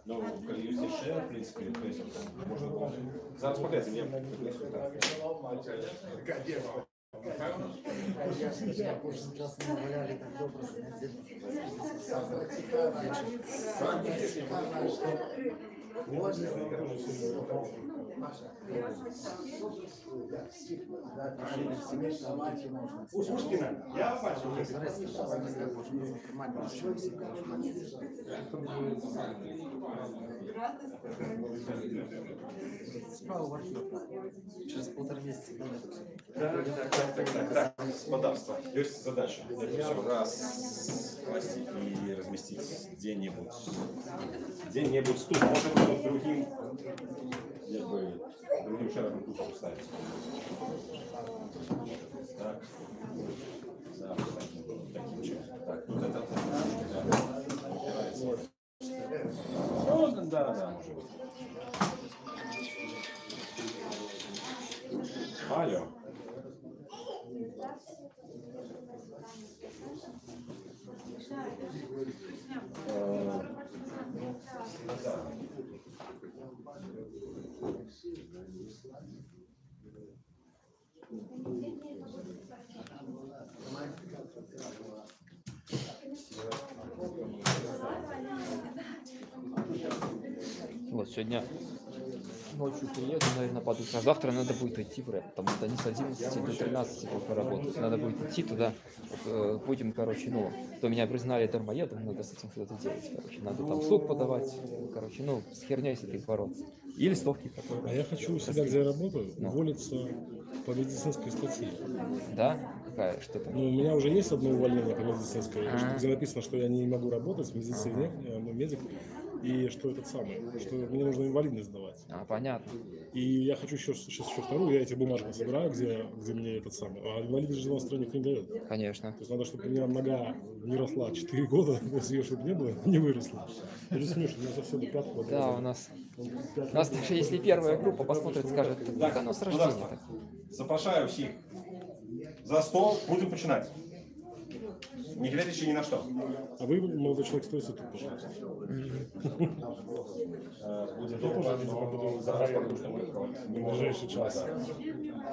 Ну, коли є ще, в принципі, можна було. Зараз покажете, я у Пушкина. Я Справа в архив. Через 1,5 месяца. Так. Господарство. Есть задача. Все раз класть и разместить где-нибудь. Где-нибудь тут, может быть, другим шаром тут поставить. Так. Да, таким чином. Так, тут это. Ну, да, может быть. Алло. Вот сегодня ночью приеду, наверное, под утро. Завтра надо будет идти в рэп, потому что они с 11 до 13 только работают. Надо будет идти туда, будем, короче, ну, то меня признали дармоедом, надо с этим что-то делать, короче. Надо там в суд подавать, короче, ну, с херней с этой бороться. И листовки которые. А я хочу у себя, где я работаю, уволиться по медицинской статье. Да? Какая? Что там? Ну, у меня уже есть одно увольнение по медицинской, где написано, что я не могу работать в медицине, я медик, и что этот самый, что мне нужно инвалидность сдавать. Понятно. И я хочу сейчас еще вторую, я эти бумажки собираю, где мне этот самый. А инвалидность же в стране никто не дает. Конечно. То есть надо, чтобы у меня нога не росла 4 года, если ее чтобы не было, не выросла. Это смешно, у меня совсем пятку. Да, у нас даже если первая группа посмотрит, скажет, как оно с рождения. Запрошаю всех за стол, будем начинать. Не глядячи ни на что. А вы, молодой человек, стойте тут, пожалуйста. Будет долго, но в ближайший час.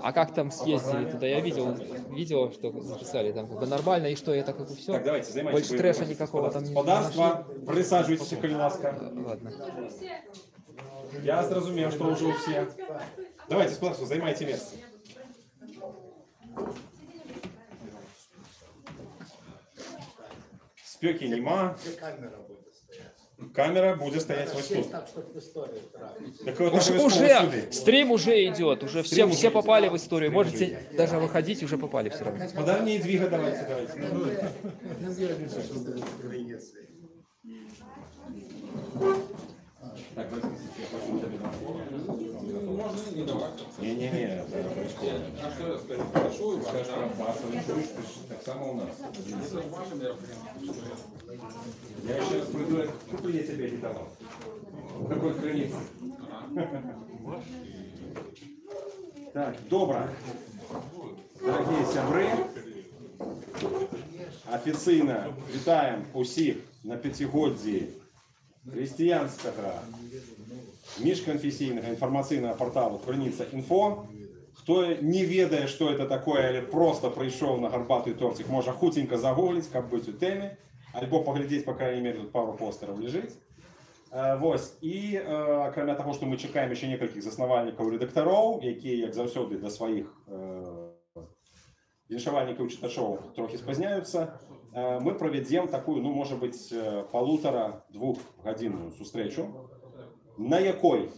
А как там съездили туда? Я видел видео, что записали там как бы нормально, и что это как бы все. Так, давайте, занимайтесь. Больше трэша никакого там не Господарство, присаживайтесь, коли ласка. Ладно. Я зрозумів, що вже всі. Давайте, господарство, займайте місце. Спеки нема. Камера будет стоять вот тут. Уже стрим уже идет, уже все попали в историю. Можете даже выходить, уже попали все равно. Подарнее двига давайте. Так, можно не давать. Не-не-не, а что я скажу? Прошу, скажешь про массовый чуешь, так само у нас. Я еще раз приду, куплю я тебе диктофон. Какой границы? Так, добро. Дорогие сябры, офіційно вітаємо усіх на п'ятигодді християнського міжконфесійного інформаційного порталу Криниця.Інфо. Хто не ведає, що це таке, або просто прийшов на горбатий тортик, може хутенько загуглить, як бути у темі, або поглядеть, по крайней мере, тут пару постерів лежить. Ось. І, крім того, що ми чекаємо ще некільких заснувальників і редакторів, які, як завжди, до своїх віншавальників і читачів трохи спазняються, ми проведемо таку, ну, може бути, 1,5-2 зустрічу, на якой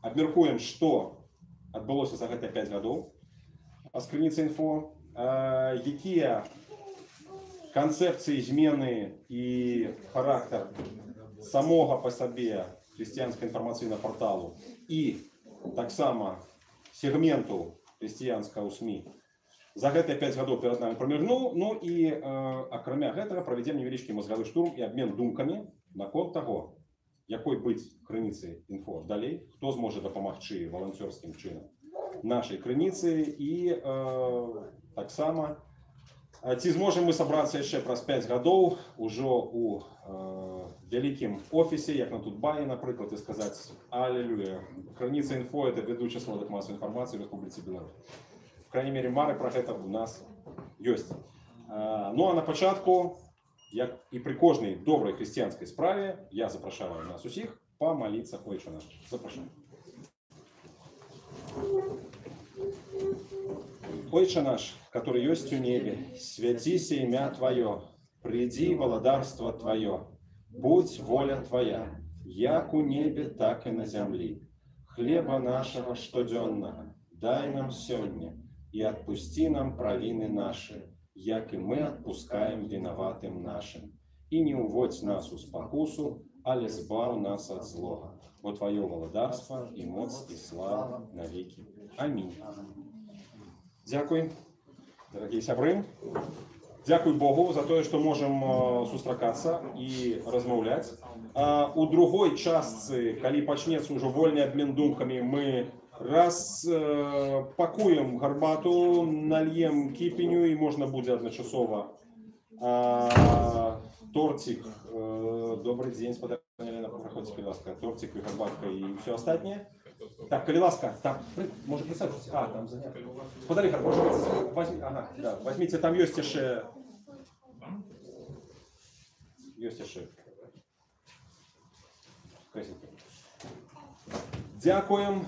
обміркуємо, що відбулося за ці 5 років з Криниця.Інфо, які концепції зміни і характер самого по собі християнського інформаційного порталу і так само сегменту християнського СМІ за ці 5 років перед нами проміргнув. Ну і, окрім цього, проведемо невеличкий мозговий штурм і обмін думками на код того, якою бути Криниця.Інфо далі, хто зможе допомогти волонтерським чином нашій Криниці і так само. Ці зможем мы сабрацца яшчэ праз 5 гадоў ужо у вялікім офісе, як на Тутбаі, напрыклад, і сказаць: аллилуйя, Крыніца Інфо — это ведучы сродак масавай інфармацыі ў Рэспубліцы Беларусь. В крайней мере, мары пра гэта у нас ёсць. Ну а на пачатку, як і пры кожнай добрай хрысціянскай справе, я запрашаю нас усіх помолиться. Ойче наш. Запрашаю. Ойче наш, который есть у небе, святися имя Твое, приди владарство Твое, будь воля Твоя, як у небе, так и на земли. Хлеба нашего штоденного дай нам сегодня, и отпусти нам провины наши, як и мы отпускаем виноватым нашим. И не уводь нас у спокусу, але збав нас от злого. Бо Твое владарство и моц и слава навеки. Аминь. Дякую, дорогие сябры. Дякую Богу за то, что можем сустракаться и размаўляць. У другой частцы, калі пачнецца уже вольный обмен думками, мы пакуем гарбату, нальем кіпеню, и можно будет одночасово тортик. Добрый день, спадарня Елена, проходите, калі ласка, тортик и гарбатка и все остальное. Так, калі ласка, там, может присаживайтесь. Там занято. Спадарі, возьмите, там есть еще. Дякуем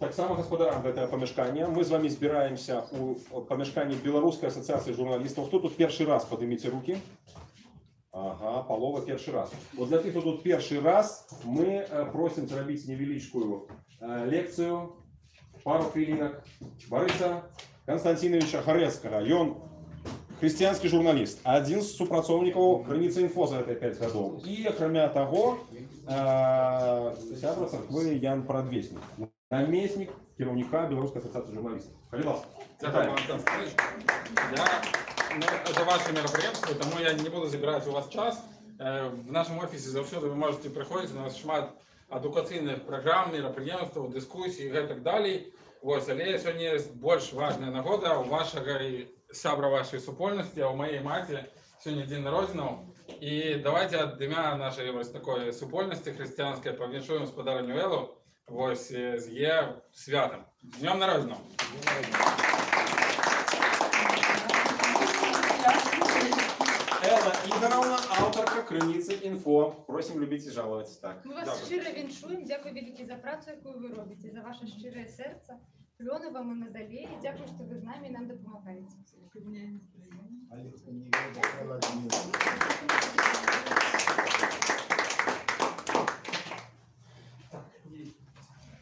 так само гаспадарам гэтага памяшкання. Мы з вами збіраемся у памяшканні Беларускай асацыяцыі журналістаў. Хто тут першы раз, поднимите руки. Ага, полова першы раз. Вот для тых, хто тут першы раз, мы просим зрабіць невялічкую лекцыю, пару хвілінак Барыса Константиновича Харэцкага. Ён хрысціянскі журналіст, адзін з супрацоўнікаў Крыніцы Інфо за гэтыя 5 гадоў. І, акрамя таго, сябра царквы Ян Прадвеснік, намеснік кіраўніка Беларускай асацыяцыі журналістаў. Калі ласка. Это ваше мероприятие, тому я не буду забирать у вас час. В нашем офисе завсёды вы можете приходить, у нас шмат адукацыйных программ, мерапрыемстваў, дыскусій і так далей. Вось, але сёння есть больш важная нагода у вашага сябра вашей супольнасці, а у моей маці сёння дзень народзінаў. І давайте ад імя нашай вось такой супольнасці хрысціянскай павіншуем спадарню Элу вось з яе святам. З днём народзінаў! Элла Ігоровна, авторка Крыніцы Інфо. Просим любить и жаловать. Так. Ми вас щиро віншуємо. Дякую велике за працю, яку ви робите, за ваше щире серце. Кльони вам і надалі. І дякую, що ви з нами і нам допомагаєте.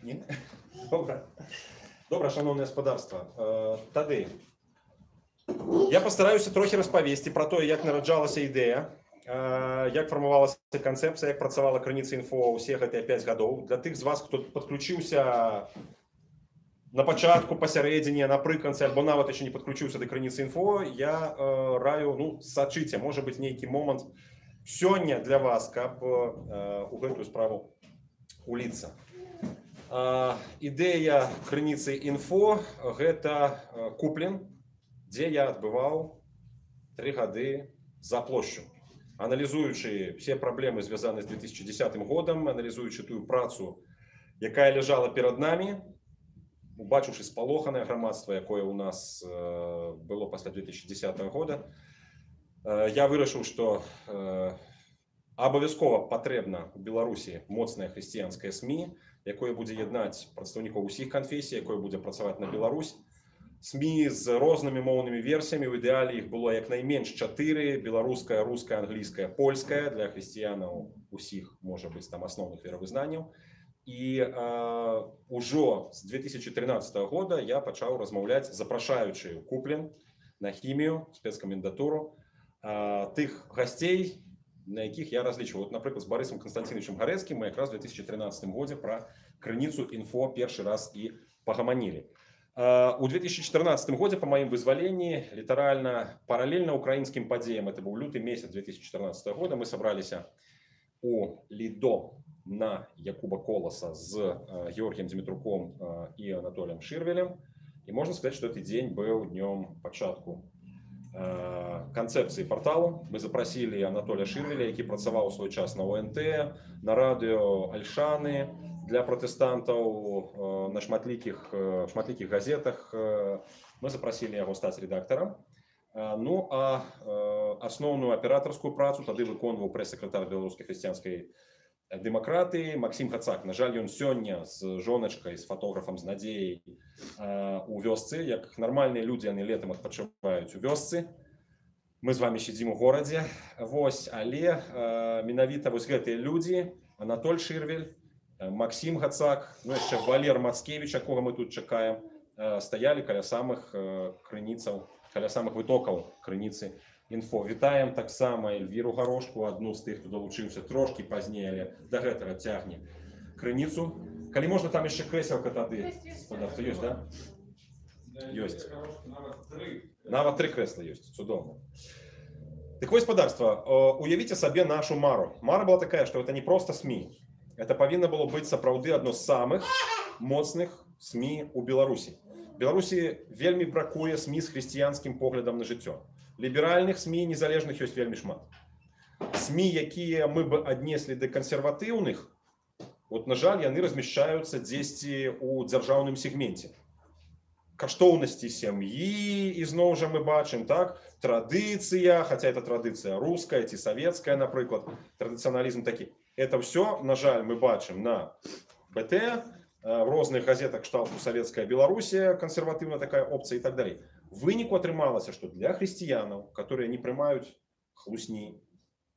Ні? Добре, шановне господарство. Тады я постараюся трохи розповісти про те, як нараджалася ідея, як формувалася концепція, як працювала Крыніца Інфо усіх гэтыя 5 гадоў. Для тих з вас, хто підключився на початку, посередині, наприкінці, або навіть ще не підключився до Крыніцы Інфо, я раю, сачыце, може бути нейкі момент сёння для вас, каб у гэтую справу уліцца. Ідэя Крыніцы Інфо – гэта Куплін, дзе я адбываў 3 гады за плошчу. Аналізуючы все праблемы, звязаныя з 2010 годам, аналізуючы тую працу, якая ляжала перад намі, убачыўшы спалоханае грамадства, якое у нас было пасля 2010 года, я вырашыў, што абавязкова патрэбна ў Беларусі моцнае хрысціянскае СМІ, якое будзе яднаць прадстаўнікоў усіх канфесій, якое будзе працаваць на Беларусь. СМІ з рознымі моўнымі версіямі, у ідэале іх было як найменш 4: беларуская, руская, англійская, польская, для хрысціянаў усіх, можа быць, там асноўных веравызнанняў. І ўжо з 2013 года я пачаў размаўляць, запрашаючы Куплін на хімію, спецкамендатуру, тых гасцей, на якіх я разлічваў. Вот, напрыклад, з Барысам Константиновичем Харэцкім мы якраз у 2013 годзе пра Крыніцу Інфо першы раз і пагаманілі. У 2014 годзе, по маім вызваленні, літаральна паралельна украінскім падзеям, это быў люты месяц 2014 года, мы сабраліся у Лідо на Якуба Коласа з Георгіем Дзімітруком і Анатоліем Шырвелем. И можно сказать, что этот день был днем початку концепції порталу. Ми запросили Анатолія Ширвеля, який працював у свій час на ОНТ, на радіо Альшани для протестантів, на шматліких газетах. Ми запросили його стати редактором. Ну, а основную операторскую працу тады выконваў прэс-сакратар беларускай хрысціянскай дэмакратыі Максім Гацак. На жаль, ён сёння з жоначкай, з фотографам, з Надзеяй у вёсцы. Як нармальныя людзі, яны летам адпачываюць у вёсцы. Мы з вами сядзім у горадзе. Вось, але менавіта вось гэтыя людзі, Анатоль Ширвель, Максім Гацак, ну яшчэ Валер Мацкевіч, якога мы тут чакаем, стаялі каля самых крыніцаў, каля самых вытокаў крыніцы інфо. Вітаем таксама Эльвіру Гарошку, адну з тых, хто далучыўся трошкі пазней, але да гэтага цягне крыніцу. Калі можна, там яшчэ крэселка тады. Спадарства ёсць, да? Ёсць. Нават 3 крэсла ёсць. Цудоўна. Так вось, спадарства, уявіце сабе нашу мару. Мара была такая, што это не проста СМІ. Это павінна было быць сапраўды адно з самых моцных СМІ у Беларусі. Беларусі вельмі бракуе СМІ з хрысціянскім поглядам на жыццё. Ліберальных СМІ незалежных ёсць вельмі шмат. СМІ, якія мы бы аднеслі да кансерватыўных, вот, на жаль, яны размяшчаюцца дзесьці ў дзяржаўным сегменце. Каштоўнасці сям'і, ізноў жа мы бачым, так, традыцыя, хаця это традыцыя руская ці савецкая, напрыклад, традыцыяналізм такі. Это ўсё, на жаль, мы бачым на БТ, в розных газетах кшталту «Советская Белоруссия», консервативная такая опция и так далее. В выніку атрымалася, что для христианов, которые не прымаюць хлусні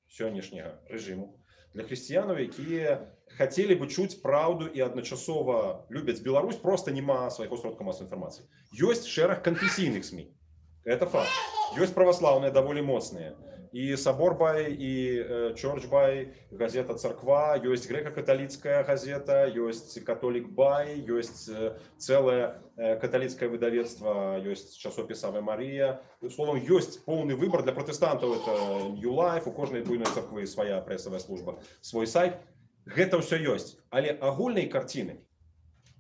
сённяшняга режиму, для христианов, якія хотели бы чуць правду и адначасова любяць Беларусь, просто нема свайго сродка массовой информации. Ёсць шэраг конфессийных СМИ. Это факт. Ёсць православные, довольно моцныя. И Собор-бай, и Чорч-бай, газета «Церква», есть греко-католицкая газета, есть католик-бай, есть целое католицкое выдавецтво, есть часопіс «Аве Мария». Словом, есть полный выбор. Для протестантов это New Life, у кожнай буйной церквы своя прессовая служба, свой сайт. Гэта ўсё ёсць. Але агульнай карціны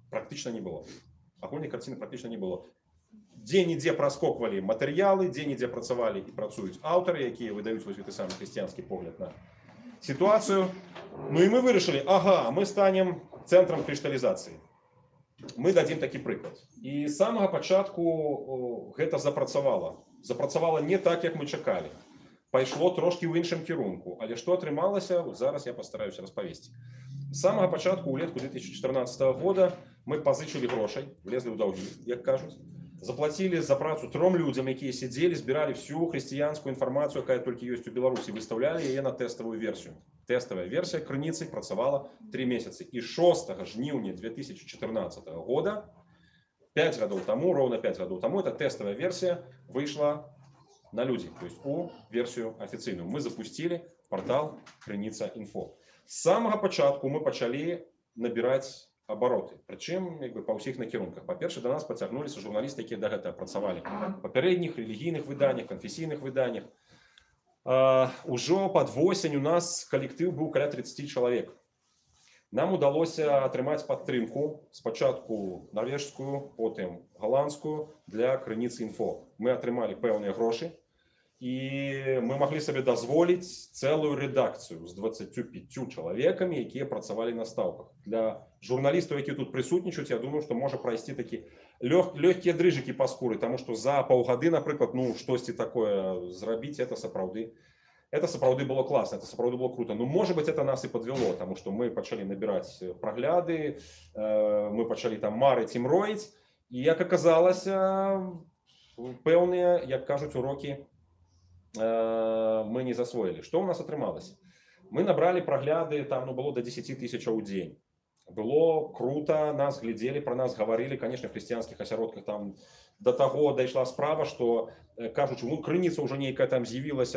практычна не было. Агульнай карціны практычна не было. Дзе-нідзе праскоквалі матэрыялы, дзе-нідзе працавалі і працуюць аўтары, якія выдаюць вось гэты самы хрысціянскі погляд на сітуацыю. Ну і мы вырашылі, ага, мы станем цэнтрам крышталізацыі. Мы дадзім такі прыклад. І з самага пачатку гэта запрацавала. Запрацавала не так, як мы чакалі. Пайшло трошкі ў іншым кірунку. Але што атрымалася, зараз я пастараюся распавесці. З самага пачатку, улетку 2014 года, мы пазычылі грошай, влезлі ў даўгі, як кажуць. Заплатили за працу 3 людям, якія сидели, збирали всю христианскую информацию, якая только есть у Беларуси, выставляли ее на тестовую версию. Тестовая версия крыніцы працавала 3 месяца. И 6 жніўня 2014 года, 5 годов тому, ровно 5 годов тому, эта тестовая версия вышла на люди, то есть у версию официальную. Мы запустили портал Крыніца Інфо. С самого початку мы пачалі набирать обороты. Причем по всех накірунках. По-перше, до нас поцягнулись журналисты, які до гэтага працавалі. Попередніх релігійных выданнях, конфессийных выданнях. Ужо под осень у нас коллектив был каля 30 человек. Нам удалося атрымаць падтрымку спачатку норвежскую, потым голландскую для Крыніцы Інфо. Мы атрымалі пэўныя грошы. И мы могли себе дозволить целую редакцию с 25 человеками, якія працавалі на ставках. Для журналистов, які тут присутнічаюць, я думаю, что можа пройти такі легкие дрыжики по скуры, потому что за паўгады, например, ну, штосьці такое зрабіць, это сапраўды было классно, это сапраўды было круто. Но, может быть, это нас и подвело, потому что мы пачалі набирать прогляды, мы пачалі там марыць і мроіць, и, як аказалася, пэўныя, як кажуць, уроки мы не засвоили. Что у нас атрымалось? Мы набрали прогляды, там было до 10 тысяч у день. Было круто, нас глядели, про нас говорили, конечно, в христианских осяродках там до того дошла справа, что кажут, ну, Крыніца уже некая там з'явилась,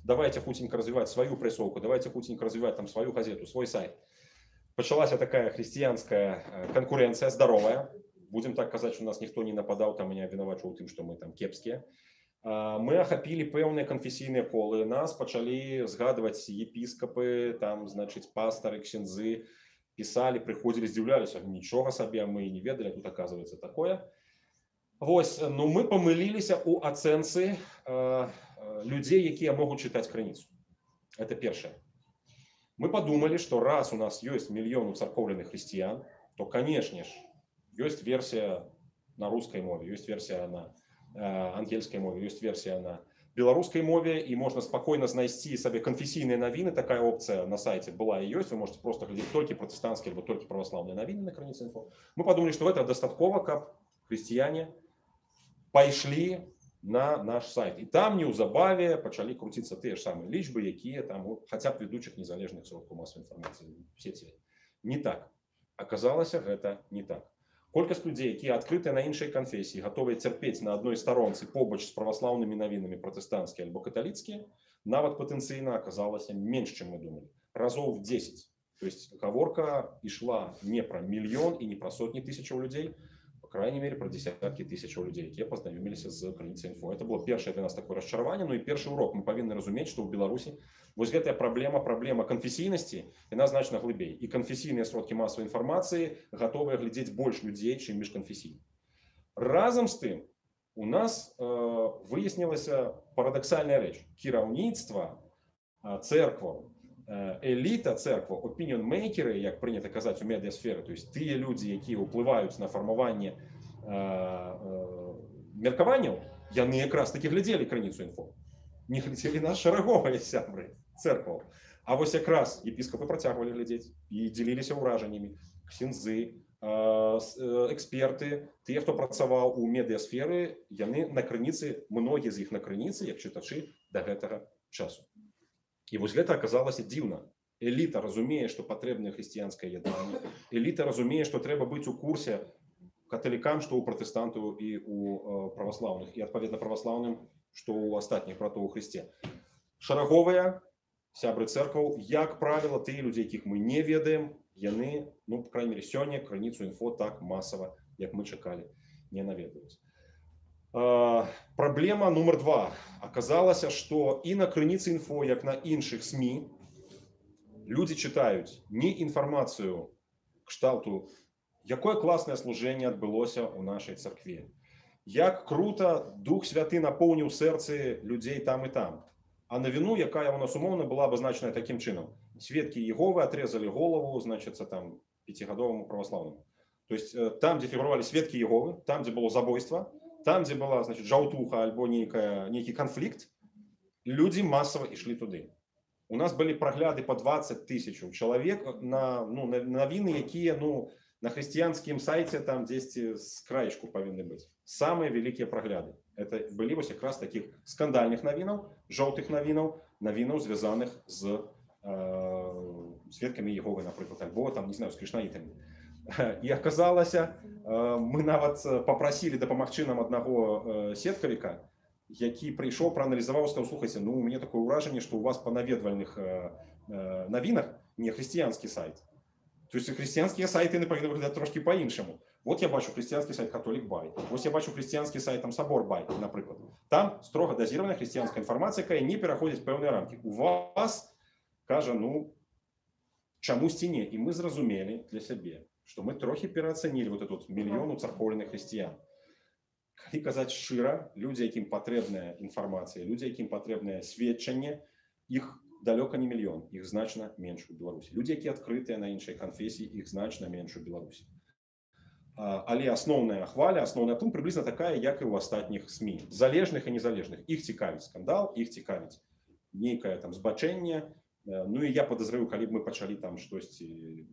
давайте хутенько развивать свою прессовку, давайте хутенько развивать там свою газету, свой сайт. Началась такая христианская конкуренция, здоровая. Будем так казать, что у нас никто не нападал там и не обвинувачивал тем, что мы там кепские. Мы ахапілі пэўныя канфесійныя колы, нас пачалі згадваць епіскапы, там, значыць, пастары, ксяндзы, пісалі, прыходзілі, здзіўляліся, нічога сабе, мы не ведалі, тут оказывается такое. Вось, ну мы памыліліся у ацэнцы людзей, якія могуць чытаць крыніцу. Это першае. Мы подумали, что раз у нас есть миллион уцерковленных христиан, то, конечно же, есть версия на русской мове, есть версия на ангельской мове, есть версия на белорусской мове, и можно спокойно знайсці себе конфессийные новины. Такая опция на сайте была и есть. Вы можете просто глядеть только протестантские, либо только православные новины на Крыніца.Інфо. Мы подумали, что этого достатково, как христиане пайшлі на наш сайт. І там неўзабаве пачалі круціцца тыя ж самыя лічбы, якія там хаця б ведучых незалежных сродкаў масавай інфармацыі в сеці. Не так. Аказалася, гэта не так. Колькасць людзей, якія адкрытыя на іншай канфесіі, гатовыя цярпець на адной старонцы побач з праваслаўнымі навінамі пратэстанцкія альбо каталіцкія, нават патэнцыйна аказалася менш, чым мы думалі. Разоў в 10. То есть гаворка ішла не пра мільён і не пра сотні тысячаў людзей, по крайней мере, про десятки тысяч людей, якія познаёміліся з Крыніца.Інфо. Это было першае для нас такое расчараванне, ну і першы урок. Мы павінны разумець, што ў Беларусі вось гэтая праблема канфесійнасці, яна значна глыбей. І канфесійныя сродкі масавай інфармацыі гатовыя глядзець больш людзей, чым міжканфесійна. Разам з тым, у нас выяснілася парадаксальная рэч. Кіраўніцтва церкваў, эліта церква, опініон-мейкеры, як прынята казаць у медыасферы, то есть тыя людзі, якія ўплываюць на фармаванне меркаванняў, яны якраз такі глядзелі Крыніцу.Інфо. Не глядзелі нас шараговыя сябры церкваў. А вось якраз епіскапы працягвалі глядзець і дзеліліся ўражаннямі. Ксяндзы, эксперты, тыя, хто працаваў у медыасферы, яны на Крыніцы, многія з іх на Крыніцы, як чытачы да гэтага часу. І вось гэта аказалася дзіўна. Эліта разумее, што патрэбнае хрысціянскае яднанне. Эліта разумее, што трэба быць у курсе каталікам, што ў пратэстантаў і ў праваслаўных, і адпаведна праваслаўным, што ў астатніх братоў у Хрысце. Шараговыя сябры церкваў, як правіла, тыя людзі, якіх мы не ведаем, яны, ну, по крайней мере, сёння Крыніцу.Інфо так масава, як мы чакалі, не наведаюць. Праблема нумар 2. Аказалася, што і на Крыніца.Інфо, як на іншых СМІ, людзі чытаюць не інфармацыю кшталту, якое класнае служэнне адбылося ў нашай царкве, як крута Дух Святы напоўніў сэрцы людзей там і там, а навіну, якая ў нас умоўна была абазначаная такім чынам. Сведкі Іеговы атрезалі голову, значыцца, там, 5гадоваму праваслаўнаму. То есть там, дзе фігуравалі сведкі Іеговы, там, дзе было забойства, там, дзе была, значит, жаўтуха альбо нейкі канфлікт, людзі масава ішлі туды. У нас былі прагляды по 20 000 чалавек на навіны, якія на хрысціянскім сайце там дзесьці з краечку павінны быць. Самыя вялікія прагляды. Это былі вось якраз такіх скандальных навінаў, жоўтых навінаў, навінаў, звязаных з сведкамі Іеговы, напрыклад, альбо там, не знаю, з крышнаітамі. І аказалася, мы нават папрасілі дапамагчы нам аднаго сеткавіка, які прыйшоў, прааналізаваў, сказаў: слухайце, ну у мяне такое ўражанне, што у вас па наведвальных навінах не хрысціянскі сайт. То есть хрысціянскія сайты павінны выглядаць трошки по-іншаму. Вот я бачу хрысціянскі сайт Католік Бай, вось я бачу хрысціянскі сайт там Сабор Бай, напрыклад. Там строга дазіраваная хрысціянская інфармацыя, якая не пераходзіць пэўныя рамкі. У вас, кажа, ну чамусьці не. І мы зразумелі для сябе, што мы трохі пераацанілі вот этот мільён уцарковленых хрысціян. Калі казаць шчыра, людзі, якім патрэбная інфармацыя, людзі, якім патрэбнае сведчанне, іх далёка не мільён, іх значна менш у Беларусі. Людзі, якія адкрытыя на іншай канфесіі, іх значна менш у Беларусі. Але асноўная хваля, асноўная пункт прыблізна такая, як і ў астатніх СМІ. Залежных і незалежных. Іх цікавіць скандал, іх цікавіць нейкае там збачэнне. Ну і я падазраю, калі б мы пачалі там штосьці,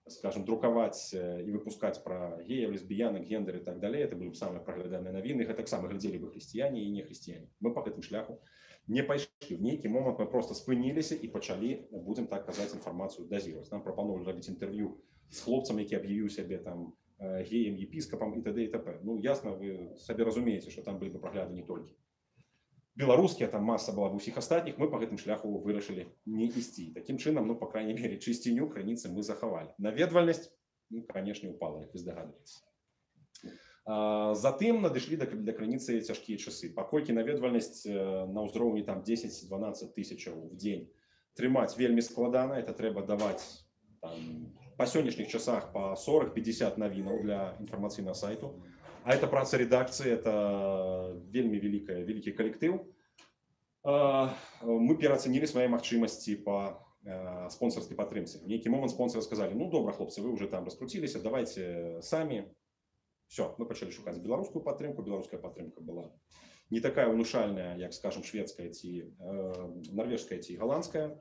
скажем, друкаваць і выпускаць пра геяў, лесбіянак, гендер і так далей, это былі б самыя прагляданыя навіны, гэтаксама глядзелі бы хрысціяне і не хрысціяне. Мы па гэтым шляху не пайшлі. В нейкі момант мы просто спыніліся і пачалі, будзем так казаць, інфармацыю дазіраваць. Нам прапаноўвалі рабіць інтэрв'ю з хлопцам, які аб'явіў сябе там геем, епіскапам і т.д. і т.п. Ну, ясна, вы сабе разумееце, што там былі бы прагляды не толькі беларускія, там маса была б усіх астатніх, мы па гэтым шляху вырашылі не ісці. Такім чынам, ну, па крайней мере, чысціню Крыніцы мы захавалі. Наведвальнасць, ну, канешне, упала, як вы здагадваецеся. Затым надышлі да Крыніцы цяжкія часы. Паколькі наведвальнасць на ўзроўні там 10-12 тысячаў в дзень трымаць вельмі складана, это трэба даваць там па сённяшніх часах па 40-50 навінаў для інфармацыйнага сайту. А это праца редакцыі, это вельмі вялікі калектыў. Мы пераацанілі свае магчымасці па спонсорской падтрымцы. В нейкі момент спонсоры сказали: ну добра, хлопцы, вы уже там раскрутились, давайте сами. Все, мы пачалі шукаць беларускую падтрымку. Беларуская падтрымка была не такая унушальная, як, скажем, шведская ці норвежская ці голландская,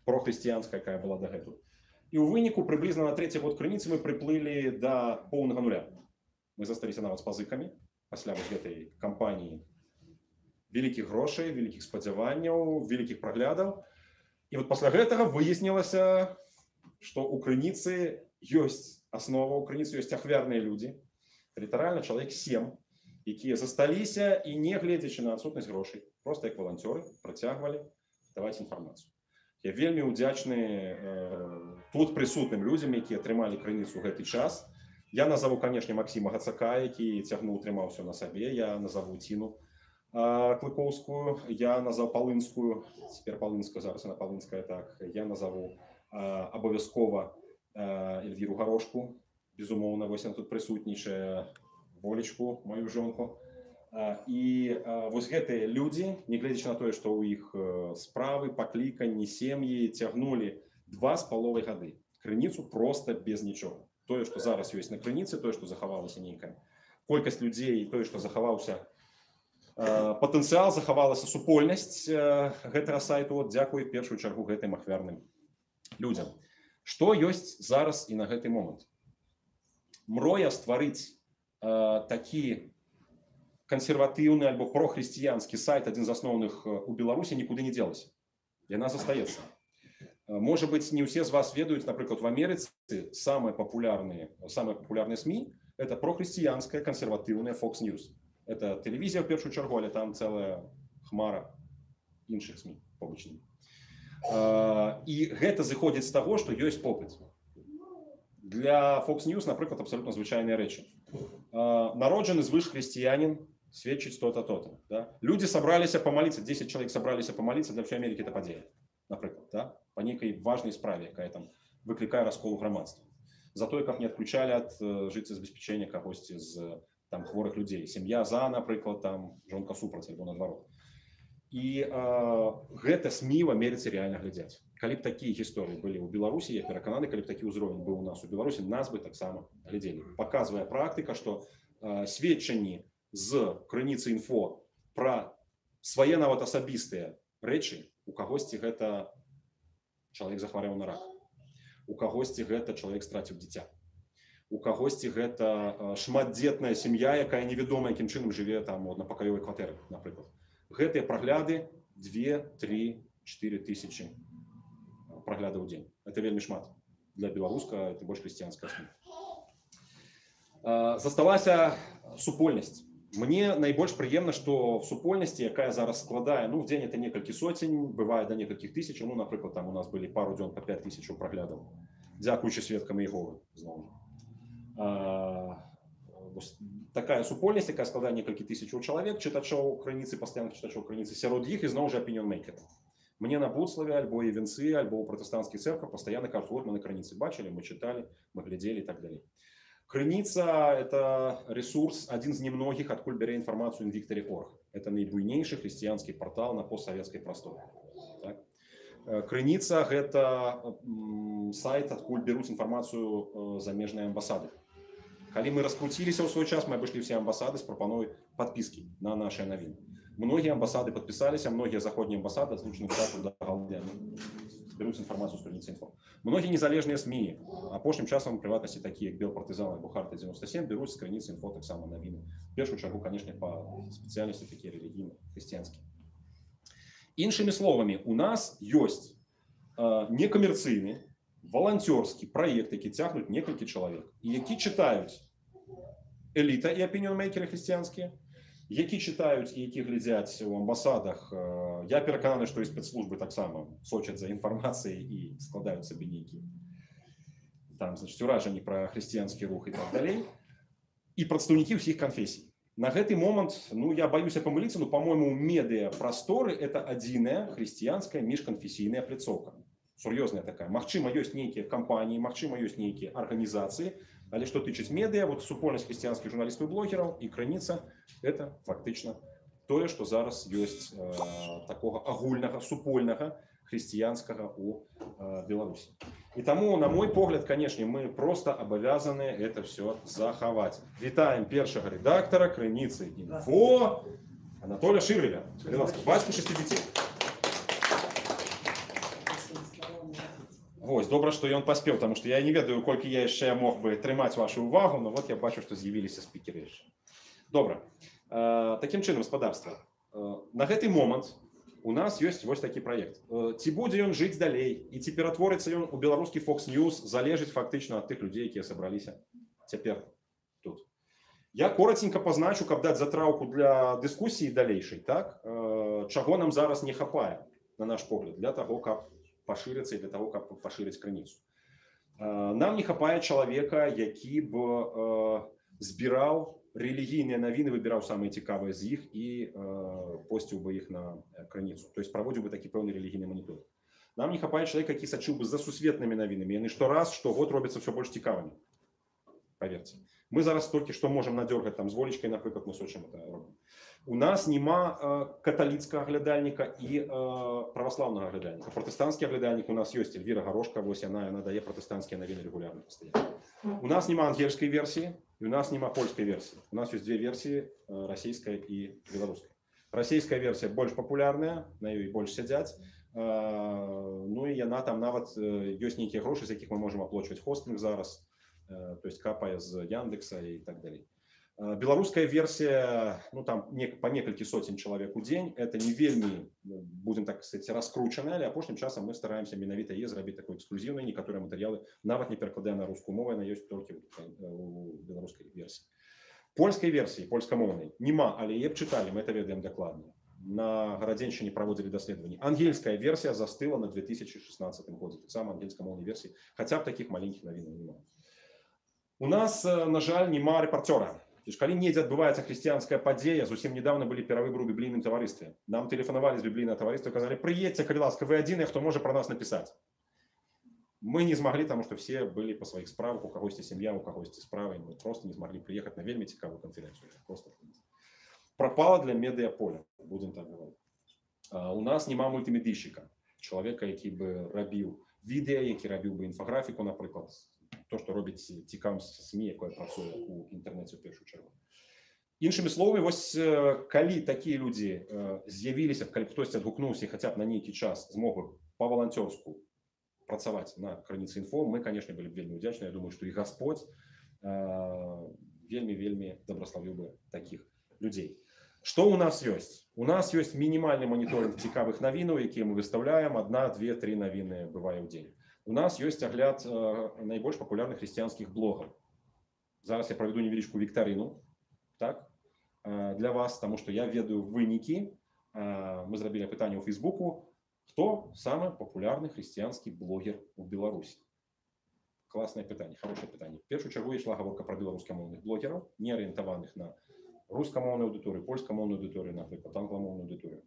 прохрысціянская, якая была дагэтуль. І ў выніку прыблізна на 3-й год крыніцы мы прыплылі да поўнага нуля. Мы засталіся нават з пазыкамі пасля гэтай кампаніі вялікіх грошай, вялікіх спадзяванняў, вялікіх праглядаў. І вот пасля гэтага выяснілася, што ў крыніцы ёсць аснова, у крыніцы ёсць ахвярныя людзі, літаральна чалавек 7, якія засталіся і, не гледзячы на адсутнасць грошай, проста як валанцёры працягвалі даваць інфармацыю. Я вельмі ўдзячны тут прысутным людзям, якія трымалі крыніцу ў гэты час. Я назову, канешне, Максіма Гацака, які трымаў усё на сабе. Я назовуЦіну Клыкоўскую, я назову Палынскую, цяпер Палынская, зараз она Палынская, так. Я назову абавязкова Эльвіру Гарошку, безумоўна, вось яна тут прысутнічае, Волечку, мою жонку. І вось гэтыя людзі, нягледзячы на тое, што ў іх справы, пакліканні, сем'і цягнулі 2,5 гады. Крыніцу проста без нічога. Тое, што зараз ёсць на крыніцы, тое, што захавалася нейкая колькасць людзей, тое, што захаваўся патэнцыял, захавалася супольнасць гэтага сайту, дзякуй в першую чаргу гэтым ахвярным людзям. Што ёсць зараз і на гэты момант? Мроя стварыць такі кансерватыўны альбо прохрысціянскі сайт, адзін з асноўных у Беларусі, нікуды не дзелася. Яна застаецца. Можа быць, не ўсе з вас ведаюць, напрыклад, в Амерыцы самыя папулярныя СМИ – это прохрысціянская кансерватыўная Fox News. Это тэлевізія в першую чаргу, але там цэлая хмара іншых СМИ побачных. І гэта зыходзіць з таго, што ёсць попыт. Для Fox News, напрыклад, абсалютна звычайныя рэчы. Народжаны звыш хрысціянін сведчыць то-то, то-то. Да? Людзі сабраліся памаліцца, 10 чалавек сабраліся памаліцца, для ўсёй Амерыкі это падзея. Напрыклад, да? По нейкай важнай справе, якая там выклікае раскол грамадства. За тое, каб не адключалі ад жыццезабеспячэння кагосьці з там хворых людзей. Сям'я за, напрыклад, там жонка супраць, альбо наадварот. І гэта СМИ в Амерыцы реально глядзяць. Калі б такія гісторыі былі ў Беларусі, я перакананы, калі б такі ўзровень быў у нас у Беларусі, нас бы таксама глядзелі. Паказвае практыка, што сведчанні з крыніцы інфо пра свае нават асабістыя рэчы, у кагосьці гэта чалавек захварэў на рак, у кагосьці гэта чалавек страціў дзіця, у кагосьці гэта шматдзетная сям'я, якая невядома якім чынам жыве там у аднапакаёвай кватэры, напрыклад. Гэтыя прагляды 2, 3, 4 тысячи праглядаў у дзень. Это вельмі шмат для беларуска, это больш хрысціянская СМИ. Засталася супольнасць. Мне найбольш прыемна, што в супольнасці, якая зараз складае, ну, в дзень это некалькі соцень, бывае да некалькіх тысяч, ну, напрыклад, там у нас былі пару дзён по 5 тысяч праглядаў, дзякуючы сведкам Іеговы, зноў. Такая супольнасць, якая складае некалькі тысячаў чалавек, чытачоў крыніцы, пастаянных чытачоў крыніцы, сярод іх ізноў жа апініён-мейкеры. Мне на Буцлаве, альбо івенцы, альбо ў пратэстанцкіх церквах пастаянна кажуць: вот мы на крыніцы бачылі, мы чыталі, мы глядзелі і так далей. Крыніца – это ресурс, адзін з немногіх, адкуль бярэ інфармацыю Invictory.org. Это найбуйнейшы хрысціянскі партал на постсавецкай прасторы. Так? Крыніца – гэта сайт, адкуль бяруць інфармацыю замежныя амбасады. Калі мы раскруціліся ў свой час, мы абышлі ўсе амбасады з прапановай падпіскі на нашыя навіны. Многія амбасады падпісаліся, многія заходнія амбасады ад злучаных штатаў да Галдзяны бяруць інфармацыю з крыніцы інфо. Многія незалежныя СМИ, апошнім часам, у прыватнасці такія, як Белпартызан або Харта 97, бяруць з крыніцы інфо таксама навіны. В першую чаргу, канешне, па спецыяльнасці такія рэлігійна-хрысціянскія. Іншымі словамі, у нас ёсць некамерцыйны, волонтерский проект, які цягнуць некалькі чалавек, і які чытаюць эліта і апініён-мейкеры хрысціянскія, які чытаюць і які глядзяць у амбасадах. Я перакананы, што і спецслужбы таксама сочаць за інфармацыяй і складаюць сабе нейкія там, значит, уражанні пра хрысціянскі рух і так далей. І прадстаўнікі ўсіх канфесій. На гэты момант, ну, я баюся памыліцца, но, по-моему, медыа-прасторы – это адзіная хрысціянская міжканфесійная пляцоўка. Сур'ёзная такая. Магчыма, ёсць нейкія кампаніі, магчыма, ёсць нейкія арганізацыі, Але што тычыць медыа, вот супольнасць хрысціянскіх журналістаў і блогераў і крыніца это фактычна тое, што зараз ёсць такога агульнага супольнага хрысціянскага у Беларусі. І таму, на мой погляд, канешне, мы просто абавязаны это все захаваць. Вітаем першага рэдактара крыніцы інфо Анатолія Шырэля. Бацьку 6 дзяцей. Вось, добра, што ён паспеў, потому што я не ведаю, колькі я яшчэ мог бы трымаць вашу увагу, но вот я бачу, што з'явіліся спікеры яшчэ. Добра. Такім чынам, гаспадарства, на гэты момант у нас ёсць вось такі праект. Ці будзе ён жыць далей і ці ператворыцца ён у беларускі Fox News, залежыць фактычна ад тых людзей, якія сабраліся цяпер тут. Я коротенька пазначу, каб даць затраўку для дыскусіі далейшай, так? Чаго нам зараз не хапае, на наш погляд, для таго, каб пашырыцца і для таго, каб пашырыць крыніцу. Нам не хапае чалавека, які б збіраў рэлігійныя навіны, выбіраў самыя цікавыя з іх і посціў бы іх на крыніцу. То есть праводзіў бы такі пэўны рэлігійны маніторинг. Нам не хапае чалавека, які сачыў бы за сусветнымі навінамі. Яны штораз, штогод робяцца ўсё больш цікавымі. Паверце. Мы зараз толькі што можам надзёргаць там з волечкай, напрыклад, мы сочым это робім. У нас няма каталіцкага глядальніка і праваслаўнага глядальніка. Пратэстанцкі глядальнік у нас ёсць. Эльвіра Горошка, вось яна дае пратэстанцкія навіны регулярна пастаянна. У нас няма ангельскай версіі, і у нас няма польскай версіі. У нас ёсць две версіі, расійская і беларуская. Расійская версія больш папулярная, на ёй больш сядзяць. Ну і яна там нават ёсць нейкія грошы, з якіх мы можам аплачваць хостынг зараз, то есть капае з Яндекса і так далей. Беларуская версія, ну там па некалькі соцень чалавек у дзень, это не вельмі, будем так сказать, раскручана, але апошнім часам мы стараемся менавіта яе зрабіць такой эксклюзіўнай, некаторыя матэрыялы нават не перакладаем на рускую мову, яна ёсць толькі у беларускай версіі. Польскай версіі, польскамоўнай, няма, але яе б чыталі, мы это ведаем дакладна. На Гарадзеншчыне праводзілі даследаванні. Ангельская версія застыла на 2016 годзе, таксама ангельскамоўнай версіі, хаця б такіх маленькіх навінаў няма. У нас, на жаль, няма рэпарцёра. Калі недзе адбываецца хрысціянская падзея, зусім недавно былі перавыбары ў біблійным таварыстве. Нам тэлефанавалі з біблійнага таварыства, казалі: прыедзьце, калі ласка, вы адзіныя, хто можа пра нас напісаць. Мы не змаглі, таму што все былі па сваіх справах, у кагосьці сям'я, у кагосьці справы, мы просто не змаглі прыехаць на вельмі цікавую канферэнцыю. Прапала для медыаполя, будзем так гаварыць. У нас няма мультымедыйшчыка, чалавека, які бы рабіў відэа, які рабіў бы інфаграфіку, напрыклад, то, што робіць цікавым СМІ, якое працуе ў інтэрнэце ў першую чаргу. Іншымі словамі, вось калі такія людзі з'явіліся, калі хтосьці адгукнуўся і хаця б на нейкі час змог па-валанцёрску працаваць на крыніцы інфо, мы, канешне, былі б вельмі ўдзячныя. Я думаю, што і Гасподзь вельмі дабраславіў бы такіх людзей. Што ў нас ёсць? У нас ёсць мінімальны маніторинг цікавых навінаў, якія мы выстаўляем, 1, 2, 3 навіны бывае ў дзень. У нас ёсць агляд найбольш папулярных хрысціянскіх блогаў. Зараз я правяду невялічкую віктарыну, так, для вас, таму што я ведаю вынікі. Мы зрабілі апытанне ў Фейсбуку, хто самы папулярны хрысціянскі блогер у Беларусі. Класнае пытанне, хорошае пытанне. В першую чаргу ішла гаворка пра беларускамоўных блогераў, не арыентаваных на рускамоўную аўдыторыю, польскамоўную аўдыторыю, напрыклад, англамоўную аўдыторыю.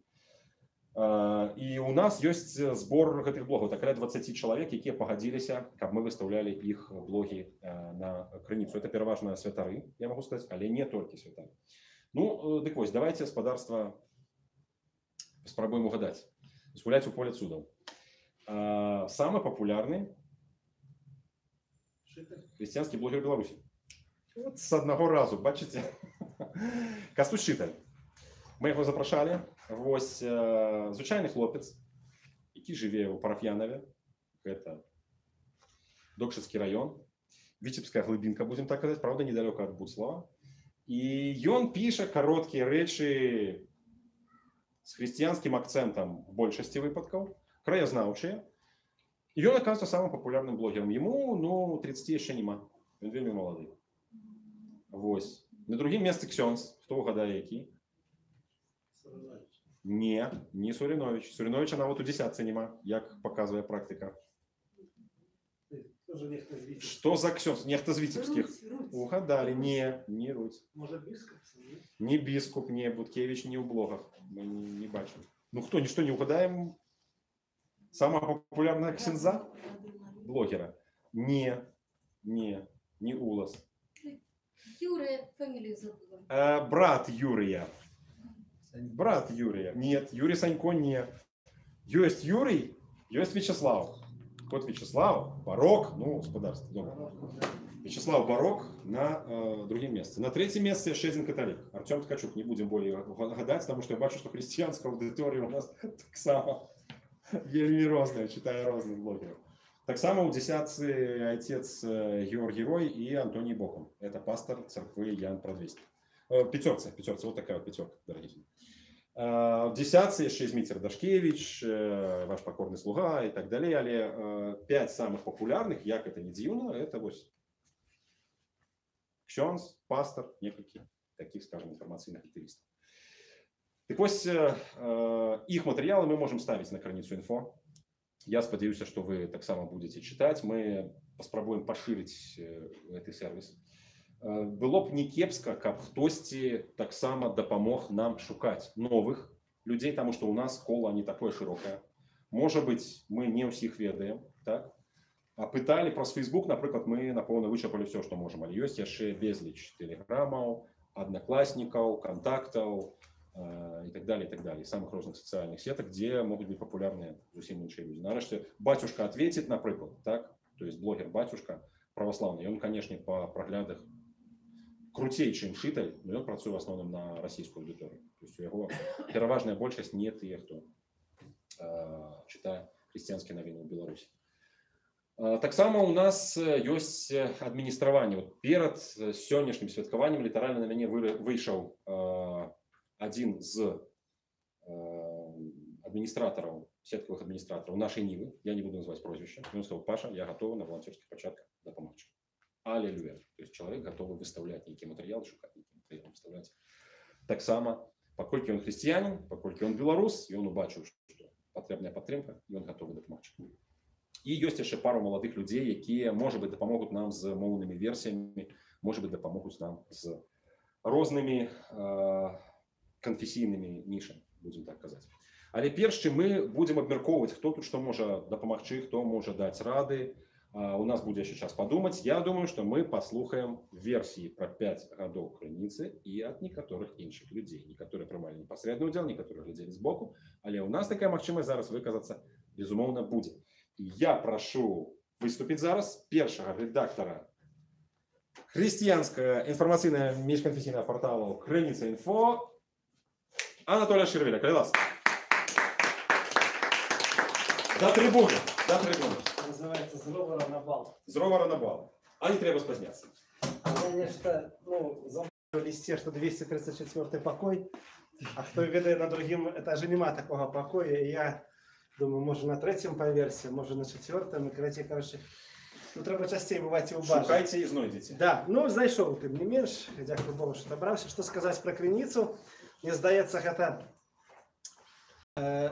І у нас ёсць збор гэтых блогаў, так каля 20 чалавек, якія пагадзіліся, каб мы выстаўлялі іх блогі на крыніцу. Это пераважна святары, я магу сказаць, але не толькі святары. Ну, дык вось, давайте, гаспадарства, спрабуем угадаць, згуляць у поле цудаў. Самы папулярны хрысціянскі блогер Беларусі. Вот з аднаго разу, бачыце? Кастусь Шыталь. Мы яго запрашалі. Вось звычайны хлопец, які жыве ў Параф'янаве, гэта Докшыцкі раён, Віцебская глыбінка, будзем так казаць, правда, недалёка ад Буцлава. І ён піша кароткія рэчы з хрысціянскім акцэнтам в большасці выпадкаў, краязнаўчыя. І ён аказваецца самым папулярным блогерам. Яму, ну, 30 яшчэ няма. Ён вельмі малады. Вось. На другім месцы ксёндз. Хто угадае, які? Не, не Сурінович. Суріновича нават у дзесятцы няма, як паказвае практыка. Што за ксёндз? Нехта з віцебскіх. Угадалі. Не Руць. Не біскуп, не Буткевіч, не ў блогах. Мы не бачым. Ну хто, нішто не угадаем? Самая папулярная ксяндза? Блогера. Не не Улас. Юрия фамилию забыла. Брат Юрия. Брат Юрия. Нет, Юрий Санько не. Есть Юрий, есть Вячеслав. Вот Вячеслав, Барок, ну, господарство, добре. Вячеслав Барок на другом месте. На третьем месте еще один католик. Артем Ткачук. Не будем более гадать, потому что я бачу, что христианская аудитория у нас так само вельми розная, читая разных блогеров. Так само у десятцы отец Георгий Рой и Антоний Боком. Это пастор церкви Ян Продвестник. Пятерца, вот такая вот пятерка, дорогие. В десятцы еще Змитер Дашкевич, ваш покорный слуга и так далее. Але 5 самых популярных, як это не дивно, это вот ксенз, пастор, некалькі таких, скажем, информационных активистов. Так вот, их материалы мы можем ставить на Крыніцу Інфо. Я сподеюсь, что вы так само будете читать. Мы попробуем поширить этот сервис. Было б не кепска, каб хтосьці так само дапамог нам шукать новых людей, потому что у нас кола не такое широкое. Может быть, мы не всех ведаем, так? А пытали про Facebook, например, мы, напомню, вычерпали все, что можем. Але есть еще безліч телеграммов, одноклассников, контактов и так далее, самых разных социальных сеток, где могут быть популярны совсем іншие люди. Нарешті, батюшка ответит, например, так? То есть блогер батюшка православный, он, конечно, по проглядах крутей, чем Шиталь, но он працуе в основном на российскую аудиторию. То есть у его переважная большасць не тыя, хто читае христианские новины в Беларуси. Так само у нас есть администрование. Вот перед сённяшнім святкаваннем літаральна на мяне выйшаў один з администраторов, сетковых администраторов нашей Нивы, я не буду называть прозвище, он сказал: Паша, я готов на волонтерских початках допомогти. Аллилуйя. То есть человек готов выставлять некие материалы, шукать некие материалы, выставлять. Так само, покольки он христианин, покольки он белорус, и он убачил, что потребная подтримка, и он готов допомогти. И есть еще пару молодых людей, которые, может быть, допомогут нам с мовными версиями, может быть, допомогут нам с разными конфессийными нишами, будем так казать. Але перш чым мы будем абмяркоўваць, хто тут што можа дапамагчы, хто можа даць рады. У нас будет еще час подумать. Я думаю, что мы послухаем версии про 5 годов Крыніцы и от некоторых іншых людей. Некоторые прымалі непосредственный удел, некоторые глядели сбоку. Але у нас такая магчымасць зараз выказаться, безумоўно, будет. И я прошу выступить зараз першага редактора христианского информационного межконфессийного портала Крыніца Інфо Анатолия Шервеля. Калилас. До трибуны. До трибуны. Называется «Зровара на бал». Зровара на бал. А не треба спозняться. Конечно, ну, в листе, что 234 покой, а кто ведает на другим этаже нема такого покоя. И я думаю, может на третьем по версии, может на четвертом. И короче, ну, треба частей бывать и уважать. Шукайте и знойдите. Да, ну, знайшов, тем не менш, дякую Богу, что добрался. Что сказать про Крыніцу? Мне здаецца, это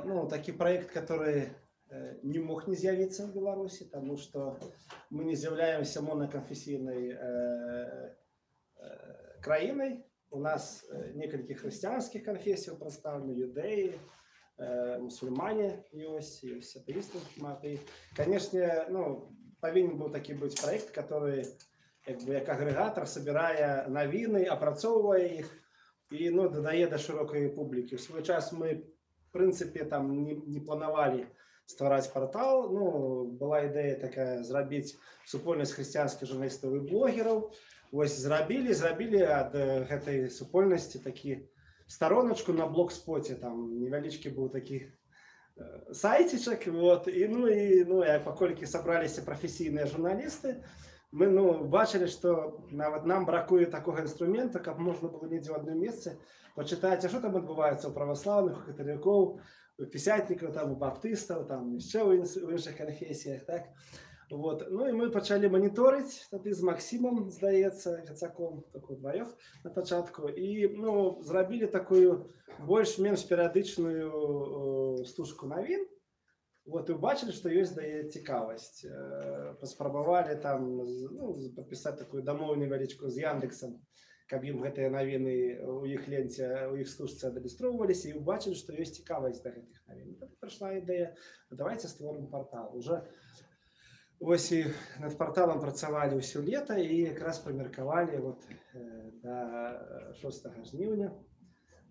ну, такой проект, который не мог не з'явиться в Беларуси, потому что мы не являемся моноконфессийной краиной. У нас несколько христианских конфессий представлены, юдеи, мусульмане есть, и атеисты. И, конечно, ну, повинен был таки быть проект, который как агрегатор, собирая новины, опрацовывая их, и ну, додає до широкої публіки. В свой час мы, в принципе, там не планували створати портал. Ну, була ідея така зробити супольність християнських журналістів і блогерів. Ось зробили від этой супольності такі стороночку на блогспоті. Там невеличкий був такий сайтичок. Вот. Ну, покольки собралися професійні журналісти, мы ну, бачили, что нам бракує такого инструмента, как можно было недзе в одном месте почитать, а что там отбывается у православных, у католиков, у писятников, там, у баптистов, там, еще в інших конфессиях, так? Вот. Ну и мы почали мониторить, тады з Максимом, здаецца, Гацаком, такой двоих на початку, и ну, зрабили такую больш-менш периодичную стужку новин. Вот, и убачили, что есть дае цікавасць. Паспрабавалі там ну, подписать такую дамоўную невялічку з Яндексом, каб ім гэтыя навіны у іх ленце, у іх стужцы адлюстроўваліся, і убачили, что есть цікавасць да гэтых навін. Тут пришла ідэя, давайте створим портал. Уже Ось і над порталом працавалі ўсё лета і якраз памеркавалі вот до 6 жніўня.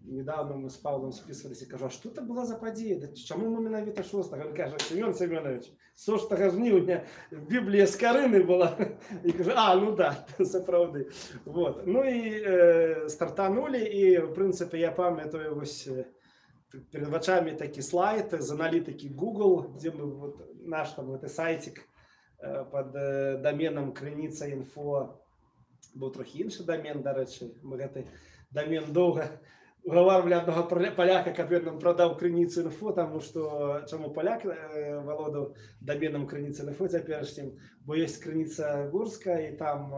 Недавно мы с Павлом списывались и кажу, а что это была за подея? Да чему мы менавіта 6? Он каже, Семен Семенович, 6 жніўня в Библии Скарыны была. И кажу, ну да, сапраўды. Вот. Ну и стартанули, и в принципе я памятаю вось перед вачами такі слайд з аналітики Google, где мы вот наш там это сайтик под доменом Крыніца.Інфо, был трохи іншы домен, до речі, мы гэты домен доўга уговаривали одного поляка, каб ён нам продаў Крыніца.Інфо, тому что чому поляк володаў доменом Крыніца.Інфо цяперашнім, бо есть Крыніца Гурская, и там,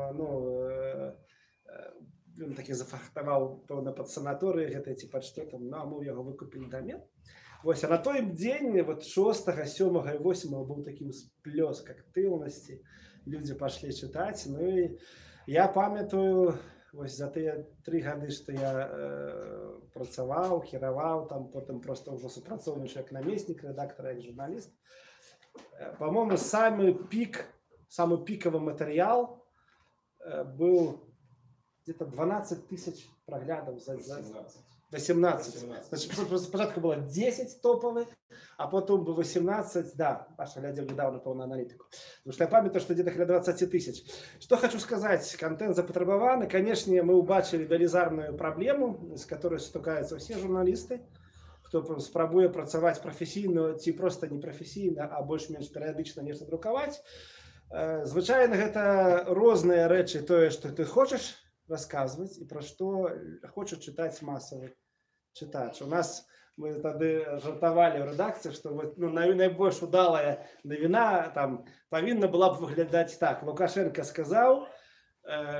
ён таки зафахтаваў пэўна пад санаторыі гэтай ці пад што там, а мы яго выкупілі домен. Вось, а на той дзень, вот 6, 7 и 8 был таким сплёск актыўнасці, люди пошли читать, ну и я памятаю, вось за тыя 3 гады, што я працаваў, кіраваў, там потым просто ўжо супрацоўнічаў як намеснік рэдактара, як журналіст. По-моему, самый пиковый материал был где-то 12 тысяч проглядов за 18. Значит, спочатку было 10 топовых, а потом бы 18, да, Паша глядел недавно полную аналитику. Потому что я памятаю, что где-то около 20 тысяч. Что хочу сказать, контент запатрабаваны. Конечно, мы убачили велізарную проблему, с которой стыкаются все журналисты, кто спрабуе працаваць професійна ці просто не професійна, а больш-менш перыядычна нешта друкаваць. Звычайна гэта розныя рэчы, тое, што ты хочаш расказваць і пра што хоча чытаць масавы чытач. У нас мы тады жартавалі ў рэдакцыі, што найбольш удалая навіна там павінна была б выглядаць так. Лукашенко сказаў,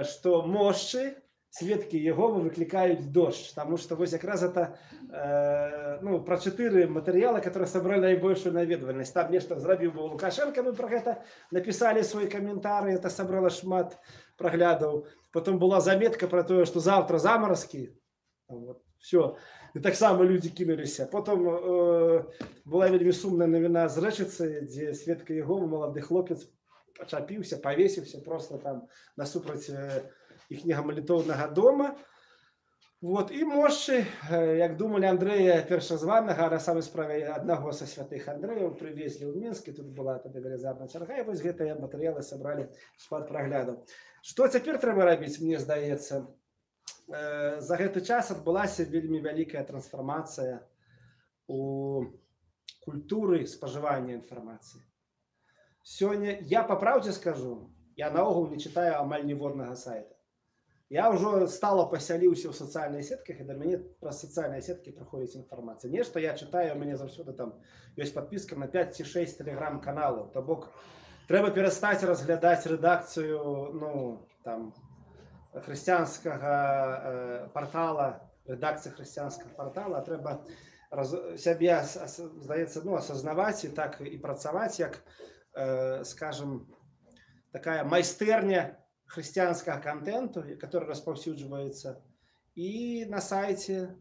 што мошчы сведкі Єгови выкликают дождь, потому что вот как раз это про 4 материала, которые собрали наибольшую наведывальность. Там нечто зрабіў был Лукашенко, мы про это написали свои комментарии, это собрало шмат проглядов. Потом была заметка про то, что завтра заморозки. Вот, все. И так само люди кинулись. Потом была вельмі сумная навіна з Рэчыцы, где сведка Єгови, молодой хлопец, почапіўся, повесился просто там насупраць іхняга малітоўнага дома. Вот. І мошчы, як думали, Андрэя Першазванага, на самой справе аднаго са святых Андрэяў прывезлі ў Мінск, і тут была тады велізарная чарга, і вось гэтыя матэрыялы сабралі шмат праглядаў. Што цяпер трэба рабіць, мне здаецца? За гэты час адбылася вельмі вялікая трансфармацыя у культуры спажывання інфармацыі. Сёння, я па праўдзе скажу, я наогул не читаю амаль ніводнага сайта. Я уже стало пасяліўся ў сацыяльных сетках, і да мяне праз сацыяльныя сеткі праходзіць інфармацыя. Нешта я читаю, у мяне заўсёды там ёсць подпіска на 5 ці 6 тэлеграм-каналаў. То бок трэба перастаць разглядаць рэдакцыю, там хрысціянскага портала, рэдакцыі хрысціянскага портала, а трэба сябе, здаецца, асазнаваць і так і працаваць, як, скажем, такая майстэрня христианского контента, который распаўсюджваецца и на сайте,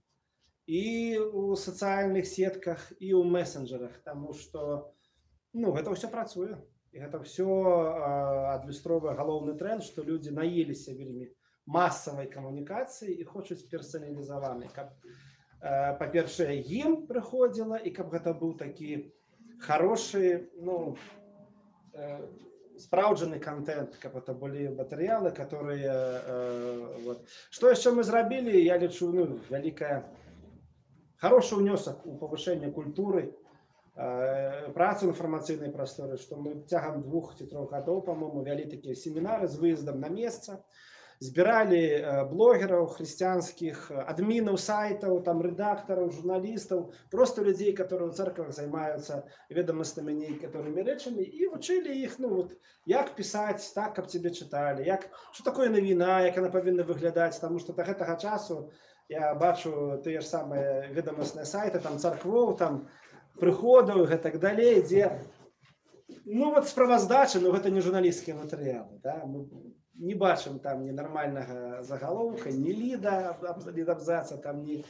и у социальных сетках, и у мессенджерах, потому что это все працуе, и это все адлюстроўвае галоўны тренд, что люди наеліся вельмі массовой коммуникации и хочуць персонализаванай, каб, па-першае, ім прыходзіла, и каб гэта быў такі хороший, спраўджаны контент, как это были материалы, которые вот. Что еще мы зрабілі, я лічу, великая, хороший внесок у повышения культуры, працы информационной просторы, что мы цягам 2 ці 3 гадоў, по-моему, вялі такие семинары с выездом на место, збирали блогеров христианских, админов сайтов, там редакторов, журналистов, просто людей, которые в церквах занимаются ведомостными некоторыми речами, и учили их, як писать так, как тебе читали, что такое новина, як она повинна выглядать, потому что до гэтага часу я бачу тыя ж самые ведомостные сайты, там церквов, там приходов и так далее, где, справаздача, но это не журналистские материалы, да, мы не бачым там ни нормального заголовка, ни лида, абзаца, там ни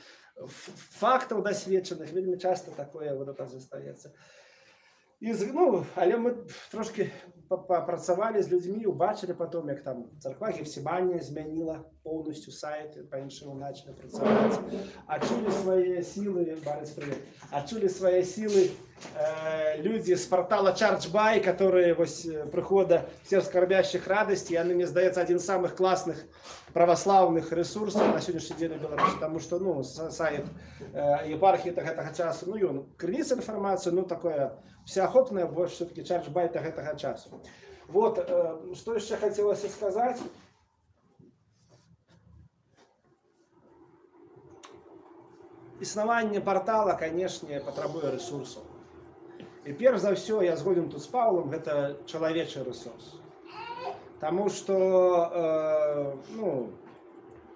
фактов досведченных, вельмі часто такое вот это застаецца. Ну, але ми трошки попрацювали з людьми, убачили потім, як там церква Гефсиманія змінила повністю сайт, по-іншому почали працювати. А чули свої сили, Борис, привіт, а чули свої сили люди з портала ChargeBuy, які ось приходять всіх скорбящих радості, і вони, мені здається, один з самих класних православних ресурсів на сьогоднішній день у Білорусі, тому що, ну, сайт єпархії того часу, ну, він криниця інформації, ну, таке всеохопное, больше все-таки ChargeBuy этого часу. Вот, что еще хотелось сказать. Існування портала, конечно, потребує ресурсу. І перш за все, я згоден тут з Павлом, це чоловічий ресурс. Тому що, ну,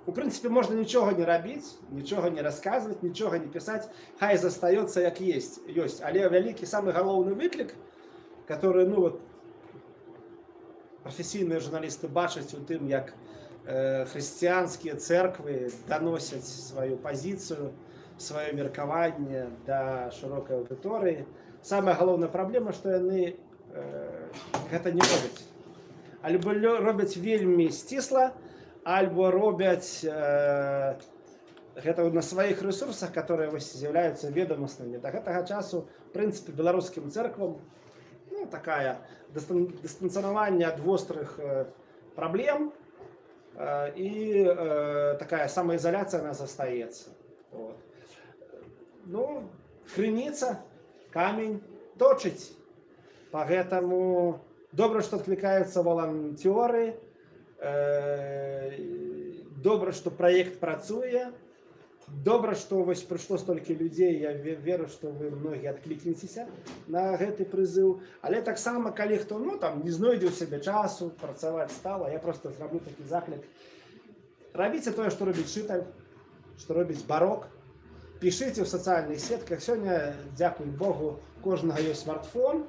в принципе, можно ничего не робить, ничего не рассказывать, ничего не писать, хай застається як есть. Але великий, самый головний виклик, который, ну, вот, професійні журналісти бачать у тим, як християнські церкви доносять свою позицію, своє міркування до широкої аудиторії. Самая головная проблема, что вони гэта не роблять. Альбо роблять вельмі стисла, альбо роблять гэта на сваіх ресурсах, которые з'являюцца ведомаснымі. Да гэтага часу, в принципе, беларускім церквам, ну, такая дистанцирование от острых проблем и такая самоизоляция у нас остается. Вот. Ну, крыница, камень точить. Поэтому добре, что откликаются волонтеры, добре, что проект працуе, добре, что вось прыйшло столько людей. Я верю, что вы многие откликнетесь на гэты прызыў. Але таксама, калі хто, ну, там не знойдзе ў сябе часу працаваць стала, я просто зраблю такі заклік. Рабіце тое, што робіць Шыталь, што робіць Барок. Пішыце ў сацыяльных сетках. Сёння, дзякуй Богу, кожнага ёсць смартфон.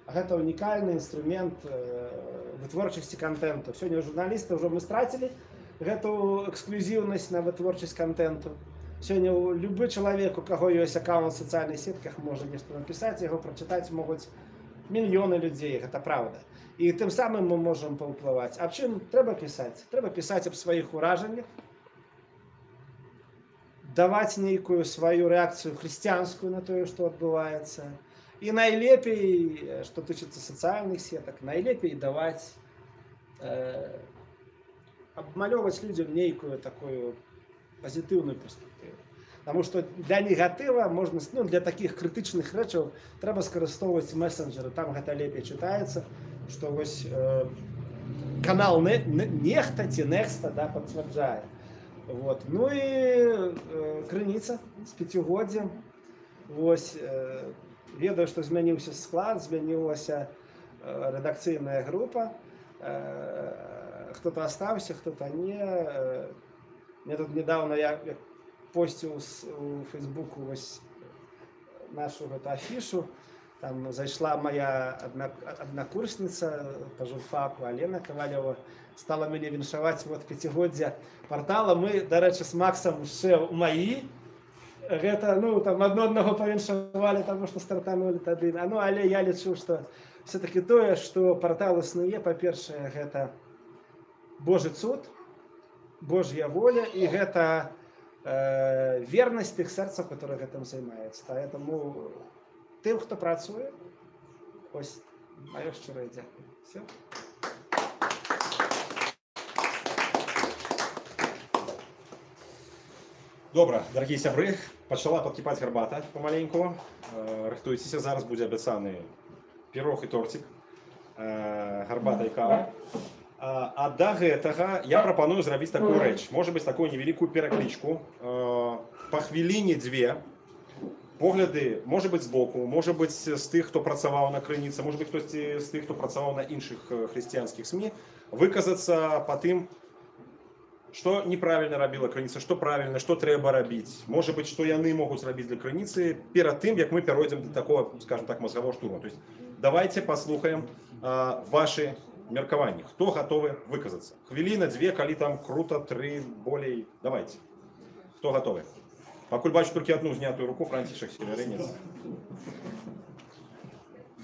Гэта унікальны інструмент вытворчасці контенту. Сёння журналісты ўжо мы страцілі гэту эксклюзіўнасць на вытворчасць контенту. Сёння любы чалавек, у каго ёсць аккаунт в сацыяльных сетках, можа нешта напісаць, яго прачытаць могуць мільёны людзей, гэта правда. І тым самым мы можам паўплываць. А чым трэба пісаць? Трэба пісаць аб сваіх уражаннях, даваць нейкую сваю рэакцыю хрысціянскую на тое, што адбываецца. І найлепей, што тычыцца сацыяльных сетак, найлепей даваць, абмалёваць людзям нейкую такую пазітыўную перспектыву. Таму што для негатыва можна, ну, для такіх крытычных рэчаў трэба скарыстоўваць месенджеры, там гэта лепей чытаецца, што вось канал нехта ці Некста, да, пацвярджае. Вот. Ну і крыніца з пяцігоддзям. Вось, ведаю, што змяніўся склад, змянілася рэдакцыйная група. Хто-то остался, хто-то не. Мне тут недавно я постил у Фейсбуку вось нашу эту афишу. Там зайшла моя однокурсница по журфаку Алена Ковалева, стала мяне віншаваць вот пяцігоддзя портала. Мы, дарэчы, з Максом ще у маі. Гэта, ну, там адно-аднаго павіншавалі, таму што стартанулі тады. Ну, але я лічу, што все-таки тое, што портал існуе, па-першае, гэта Божий цуд, Божья воля, и это верность тых сердцев, которые этим занимаются. Поэтому тем, кто працует, ось моё шчырае дзякуй. Все. Добра, дарагія сябры, пачала падкіпаць гарбата памаленьку. Рыхтуйцеся, зараз будзе абяцаны пірог і торцік, гарбата і кава. А да гэтага я прапаную зрабіць такую рэч. Можа быць, такую невялікую пераклічку. Па хвіліне-дзве погляды, можа быць, збоку, можа быць, з тых, хто працаваў на крыніцы, можа быць, хтосьці з тых, хто працаваў на іншых хрысціянскіх СМІ, выказацца па тым, што неправільна рабіла крыніца, што правільна, што трэба рабіць. Можа быць, што яны могуць зрабіць для крыніцы перад тым, як мы пяройдзем да такого, скажем так, мозгового штурма. То есть давайте паслухаем ваши меркаванні. Хто гатовы выказацца? Хвіліна, дзве, калі там круто, 3, болей. Давайте. Хто гатовы? Пакуль бачу толькі одну знятую руку, Францішак Северинец.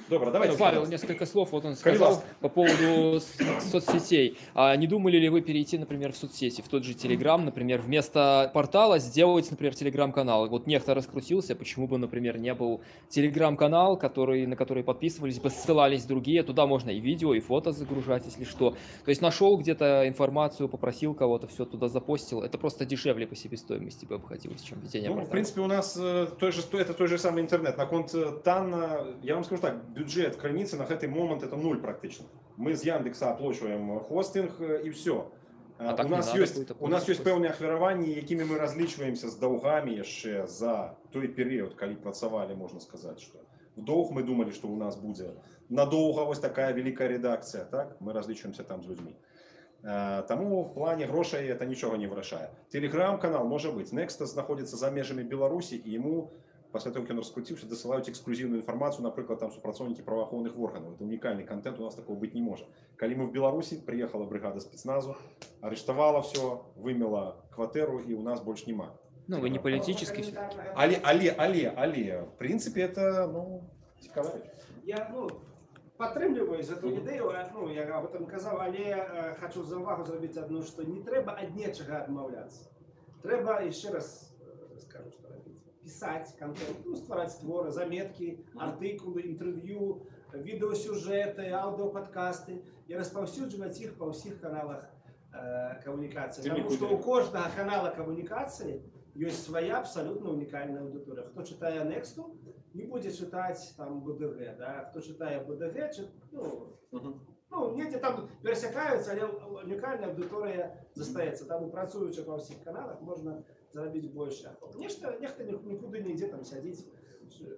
Добро, давайте. Павел, пожалуйста. несколько слов. Вот он Коли сказал ласка. по поводу соцсетей. А не думали ли вы перейти, например, в соцсети, в тот же Telegram, например, вместо портала сделать, например, Telegram-канал? Вот некто раскрутился, почему бы, например, не был Telegram-канал, на который подписывались бы, ссылались другие, туда можно и видео, и фото загружать, если что. То есть нашел где-то информацию, попросил кого-то, все туда запостил. Это просто дешевле по себестоимости бы обходилось, чем ведение Ну, в портала. принципе, у нас это той же самый интернет. На конт Танна, я вам скажу так, бюджет криницы на этот момент это 0 практично. Мы з Яндекса оплачиваем хостинг і все. А так у не нас надо есть будет у нас оплачивать. есть певні ахвяраванні, якими ми розлічуємося з довгами ще за той період, коли працювали, можна сказати, що в довг ми думали, що у нас буде надовго ось така велика редакція, так? Ми розлічуємося там з людьми. Тому в плані грошей це нічого не вирішає. Телеграм-канал може бути. Next знаходиться за межами Білорусі, і йому, після того, як він розкрутився, досилають ексклюзивну інформацію, наприклад, там супрацовники правоохоронних органів. Це унікальний контент, у нас такого бути не може. Коли ми в Білорусі, приїхала бригада спецназу, арештувала все, вимила квартиру, і у нас більше нема. Ну, вы не политический. Але, в принципі, це, ну, цікава річ. Я підтримую цю ідею, я об этом казав, але хочу за увагу зробити одну, що не треба від нічого відмовлятися. Треба, і ще раз скажу, що робити. Писати контент, створити твори, заметки, артикули, інтерв'ю, відеосюжети, аудіоподкасти і розповсюджувати їх по всіх каналах комунікації. Тому що у кожного каналу комунікації є своя абсолютно унікальна аудиторія. Хто читає Next, не буде читати там БДГ, да? Хто читає БДГ, где там пересікаються, але унікальна аудиторія зостається. Там працюючи по всіх каналах, можна заробити більше. Ніхто нікуди не йде там сидіти,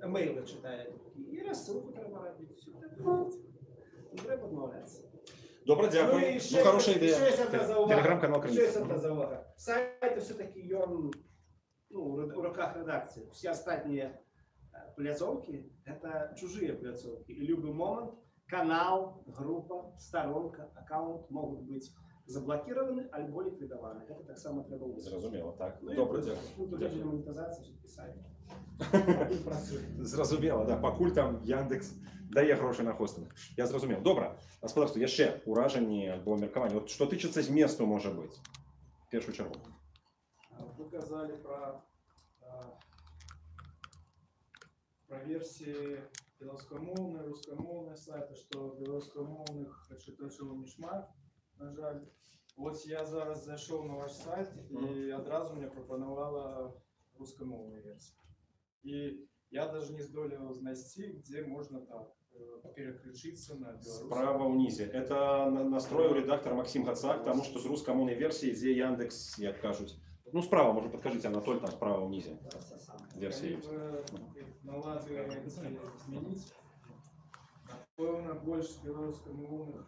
емейли читає. І розсилку треба робити. Не треба відмовлятися. Добре, дякую. Ну, хороша ідея. Телеграм-канал Ще «Криниця». одна заувага. Сайт все-таки он в руках редакции. Все остальные пляцовки – это чужие пляцовки. И любой момент канал, группа, сторонка, аккаунт могут быть заблокированы або ликвидованы. Это так само треба узати. Зрозуміло, так. Ну, Добре, Тут дякую. режим монетизації все писали. Зрозуміло, да. Покуль там Яндекс дає гроші на хостинг. Я зрозумів. Добре. Господарство, є ще уражені або міркування. От що тичиться змісту може бути? В першу чергу. Вы сказали про версии белорусскомовные, русскомовные сайты, что белорусскомовных читачів мішмат, на жаль. Ось я зараз зайшов на ваш сайт і одразу мені пропонувала русскомовну версію. І я даже не здолел знайти, где можно так переключиться на белорусский. Справа внизе. Это настроил редактор Максим Гацак, тому что с русскомовной версии, где Яндекс, як кажуть. Ну, справа, может, подкажите, Анатоль, там справа внизе. Версия есть. Наладили змінити. Певно, більше белорусскомовних.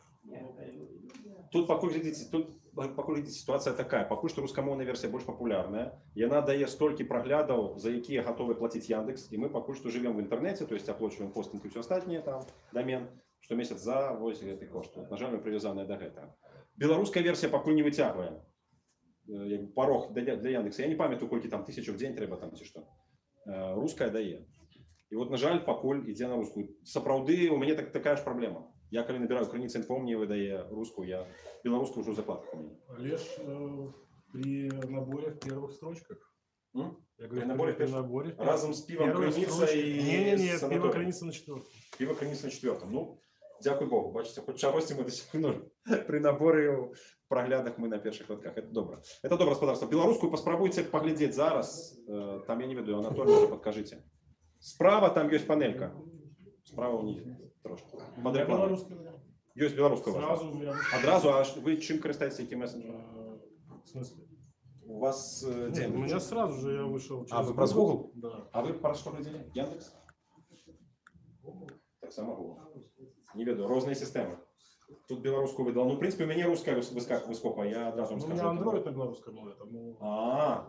Тут покуль глядите, ситуация такая. Покуль что русскомовная версия больше популярная. И она дает столько проглядов, за які готовы платить Яндекс. И мы покуль что живем в интернете, то есть оплачиваем хостинг и все остальное, там, домен, что месяц за 8 этой коштует. На жаль, мы привязаны до этого. Белорусская версия покуль не вытягиваем. Порог для Яндекса. Я не пам'ятаю, кольки там 1000 в день треба там чи що. Русская дає. І от, на жаль, покуль іде на русскую. Сапраўды, у меня такая ж проблема. Я коли набираю Криниця Інфо, мені видає русскую, я белорусскую уже в закладках у меня. Лишь при наборе в первых строчках. Я говорю, при наборе, при наборе. Разом с пивом Первая Криниця строчка. і Не-не-не, з пиво Анатолієм. Криниця на 4. Пиво Криниця на 4. Ну, дякую Богу. Бачите, хоч чогось ми досягнули. При наборі в проглядах ми на перших лотках. Це добре. Це добре, господарство. Білоруську поспробуйте поглядіти зараз. Там, я не веду, Анатолій, може, підкажіть. Справа там є панелька. Справа вниз трошки. Под рекламу. Є білоруська ваша. Сразу я... Одразу, а ви чим користуєтеся, яким месенджером? В смысле? У вас де? У меня сразу же я вышел А, вы про Google? Да. А ви про що гляділи? Яндекс? Так само Google. Не веду, різні системи. Тут білоруську видала. Ну, в принципі, мені русська вискокла, я одразу вам У скажу. меня Android на белорусской мове, тому...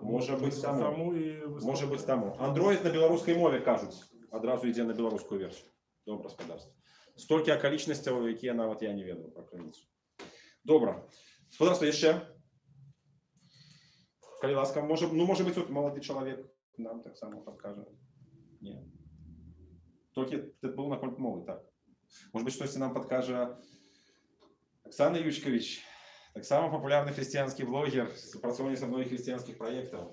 Може бути тому. Тому і Може бути тому. Android на білоруській мові, кажуть. Одразу йде на білоруську версію. Добре, господарство. Стільки околичностей, які навіть я не веду про Криницю. Добре. Господарство, є ще? Коли ласка, може бути тут молодий чоловік нам так само підкаже. Ні. Тільки це було на кольт мови, так. Может быть, штосьці нам падкажа Оксана Ючкавіч, таксама папулярны хрысціянскі блогер, супрацоўніца многіх хрысціянскіх праектаў.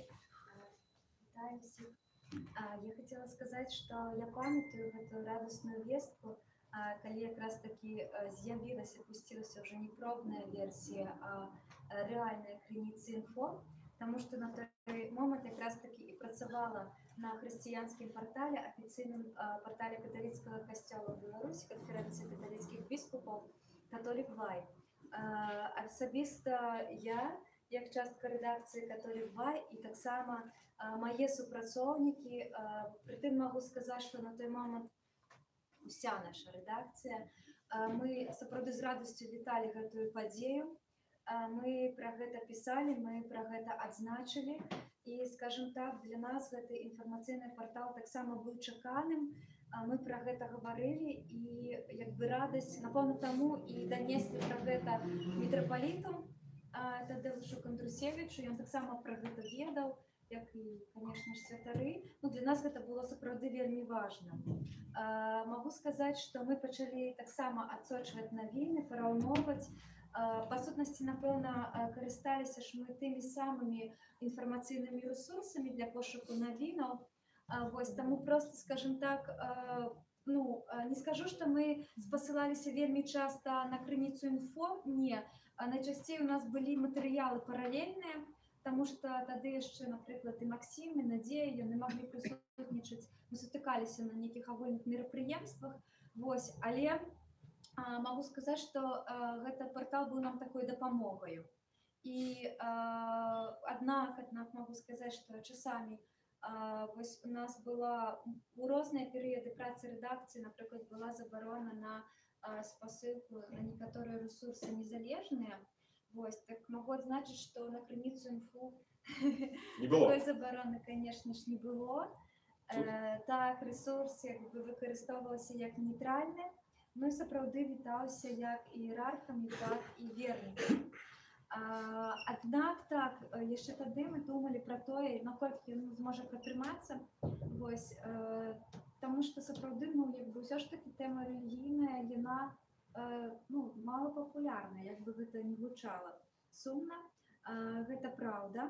Вітаю всіх. Я хотела сказать, что я памятаю эту радостную вестку, калі якраз таки з'явилась, опустилась уже не пробная версия, а реальная крыніцы інфо, потому что на той момент якраз таки и працавала на хрысціянскім портале, афіцыйным портале католіцкага касцёла Беларусі, канферэнцыі католіцкіх біскупаў Католік Вай. Асабіста я, як частка рэдакцыі Католік Вай, і таксама мае супрацоўнікі, прытым магу сказаць, што на той момант уся наша рэдакцыя, мы сапраўды з радасцю віталі гэтую падзею, мы пра гэта пісалі, мы пра гэта адзначылі, і, скажем так, для нас гэты інфармацыйны партал таксама быў чаканым, мы пра гэта гаварылі, і як бы радасць, напэўна, таму і данеслі пра гэта мітрапаліту Тадеушу Кандрусевічу, ён таксама пра гэта ведаў, як і, конечно ж, святары. Ну, для нас гэта было сапраўды вельмі важна. Магу сказаць, што мы пачалі таксама адсочваць навіны, параўноўваць. Па сутнасці, напэўна, карысталіся ж мы тымі самымі інфармацыйнымі ресурсамі для пошуку навінаў. Вось, таму проста, скажем так, ну, не скажу, што мы спасылаліся вельмі часта на крыніцу інфо, не. Найчасцей у нас былі матэрыялы паралельныя, потому что тады яшчэ, напрыклад, і Максім, і Надзея, яны маглі прысутнічаць, мы сутыкаліся на нейкіх агульных мерапрыемствах, вось, але магу сказаць, што гэты партал быў нам такой дапамогаю. І аднак магу сказаць, што часамі вось у нас была у розныя перыяды працы рэдакцыі, напрыклад, была забарона на спасылку на некаторыя ресурсы незалежныя. Вось, так могу адзначыць, што на крыніцу інфу такой забароны, конечно ж, не было. Так, ресурс як бы выкарыстоўваўся як нейтральны, ну і сапраўды вітаўся як іерархамі, так і вернікамі. Аднак, так, яшчэ тады мы думалі пра тое, наколькі ён зможа пратрымацца, вось, таму што сапраўды, ну, як бы ўсё ж такі тэма рэлігійная, яна ну, мало папулярна, як бы гэта не гучала сумна, гэта праўда,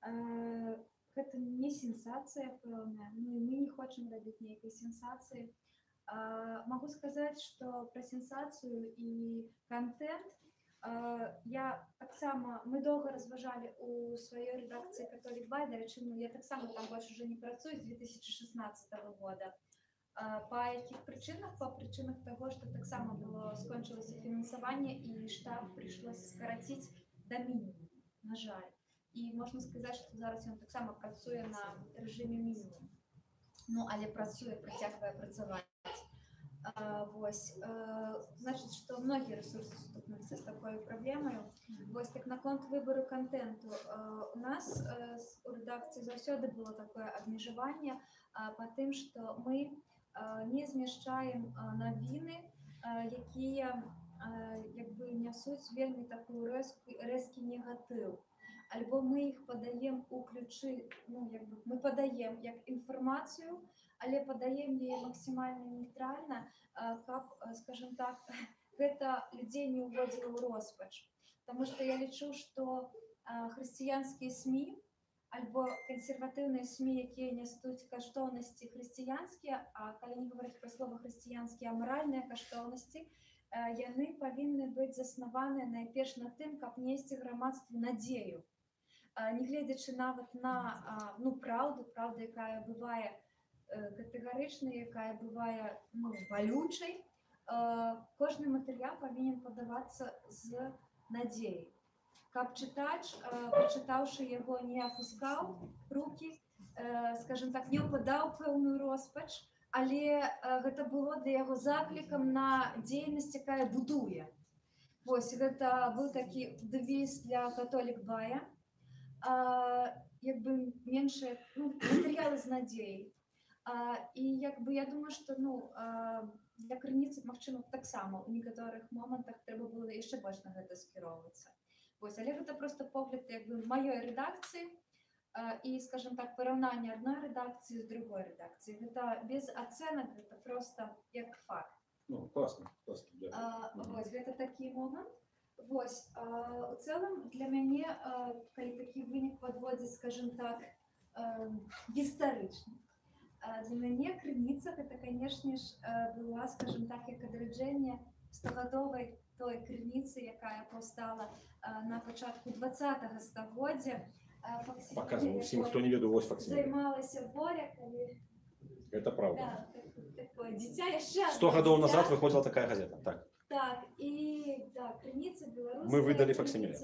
гэта не сенсацыя пэўная, ну, і мы не хочам рабіць нейкай сенсацыі. Магу сказаць, што пра сенсацыю і контент я таксама, мы доўга разважалі у сваёй рэдакцыі Католік Вай, дарэчы, ну, я таксама там больш уже не працую з 2016 года. Па якіх прычынах? Па прычынах таго, што таксама было скончылася фінансаванне і штаб прыйшлося скараціць да мінімуму, на жаль. І можна сказаць, што зараз ён таксама працуе на рэжыме мінімум. Ну, але працуе, працягвае працаваць. Вось, значыць, што многія рэсурсы сутыкнуліся з такой праблемай. Вось, так наконт выбару контенту. У нас у рэдакцыі заўсёды было такое абмежаванне па тым, што мы не змяшчаем навіны, якія як бы нясуць вельмі такую рэзкі негатыў. Альбо мы іх падаем у ключы, ну, як бы мы падаем як інфармацыю, але падаем яе максімальна нейтральна, каб, скажем так, гэта людзей не ўводзіла ў роспач. Таму што я лічу, што хрысціянскія СМІ альбо кансерватыўныя СМІ, якія нясуць каштоўнасці хрысціянскія, а калі не гаварыць пра слова хрысціянскія, а маральныя каштоўнасці, яны павінны быць заснаваныя найперш на тым, каб несці грамадству надзею. Нягледзячы нават на праўду, якая бывае катэгарычнай, якая бывае балючай, кожны матэрыял павінен падавацца з надзеяй. Каб чытач, прачытаўшы яго, не апускаў рукі, скажем так, не ўпадаў пэўную роспач, але гэта было для яго заклікам на дзейнасць, якая будуе. Вось, гэта быў такі дэвіз для Католік Вая, як бы меншыя матэрыялы з надзеяй. І як бы я думаю, што для крыніцы, магчыма, таксама у некаторых момантах трэба было яшчэ больш на гэта скіроўвацца. Вось, але гэта проста погляд як бы маёй рэдакцыі і, скажем так, параўнанне адной рэдакцыі з другой рэдакцыі. Гэта без ацэнак, гэта проста як факт. Ну, классно, классно. Дякую. Вось гэта такі момант. Вось у цэлым для мяне, калі такі вынік падводзіць, скажем так, гістарычны. Для мяне крыніца гэта, канешне ж, была, скажем так, як адраджэнне 100гадовай той крыніцы, якая паўстала на пачатку 20-го стагоддзя. Показываю всем, кто не ведает, вось факсимиле. Займалася Боря, калі... Это правда. Да, такое дитя яшчэ. 100 годов назад выходила такая газета. Так. Так, і да, крыніца беларуская. Мы выдали факсимиле.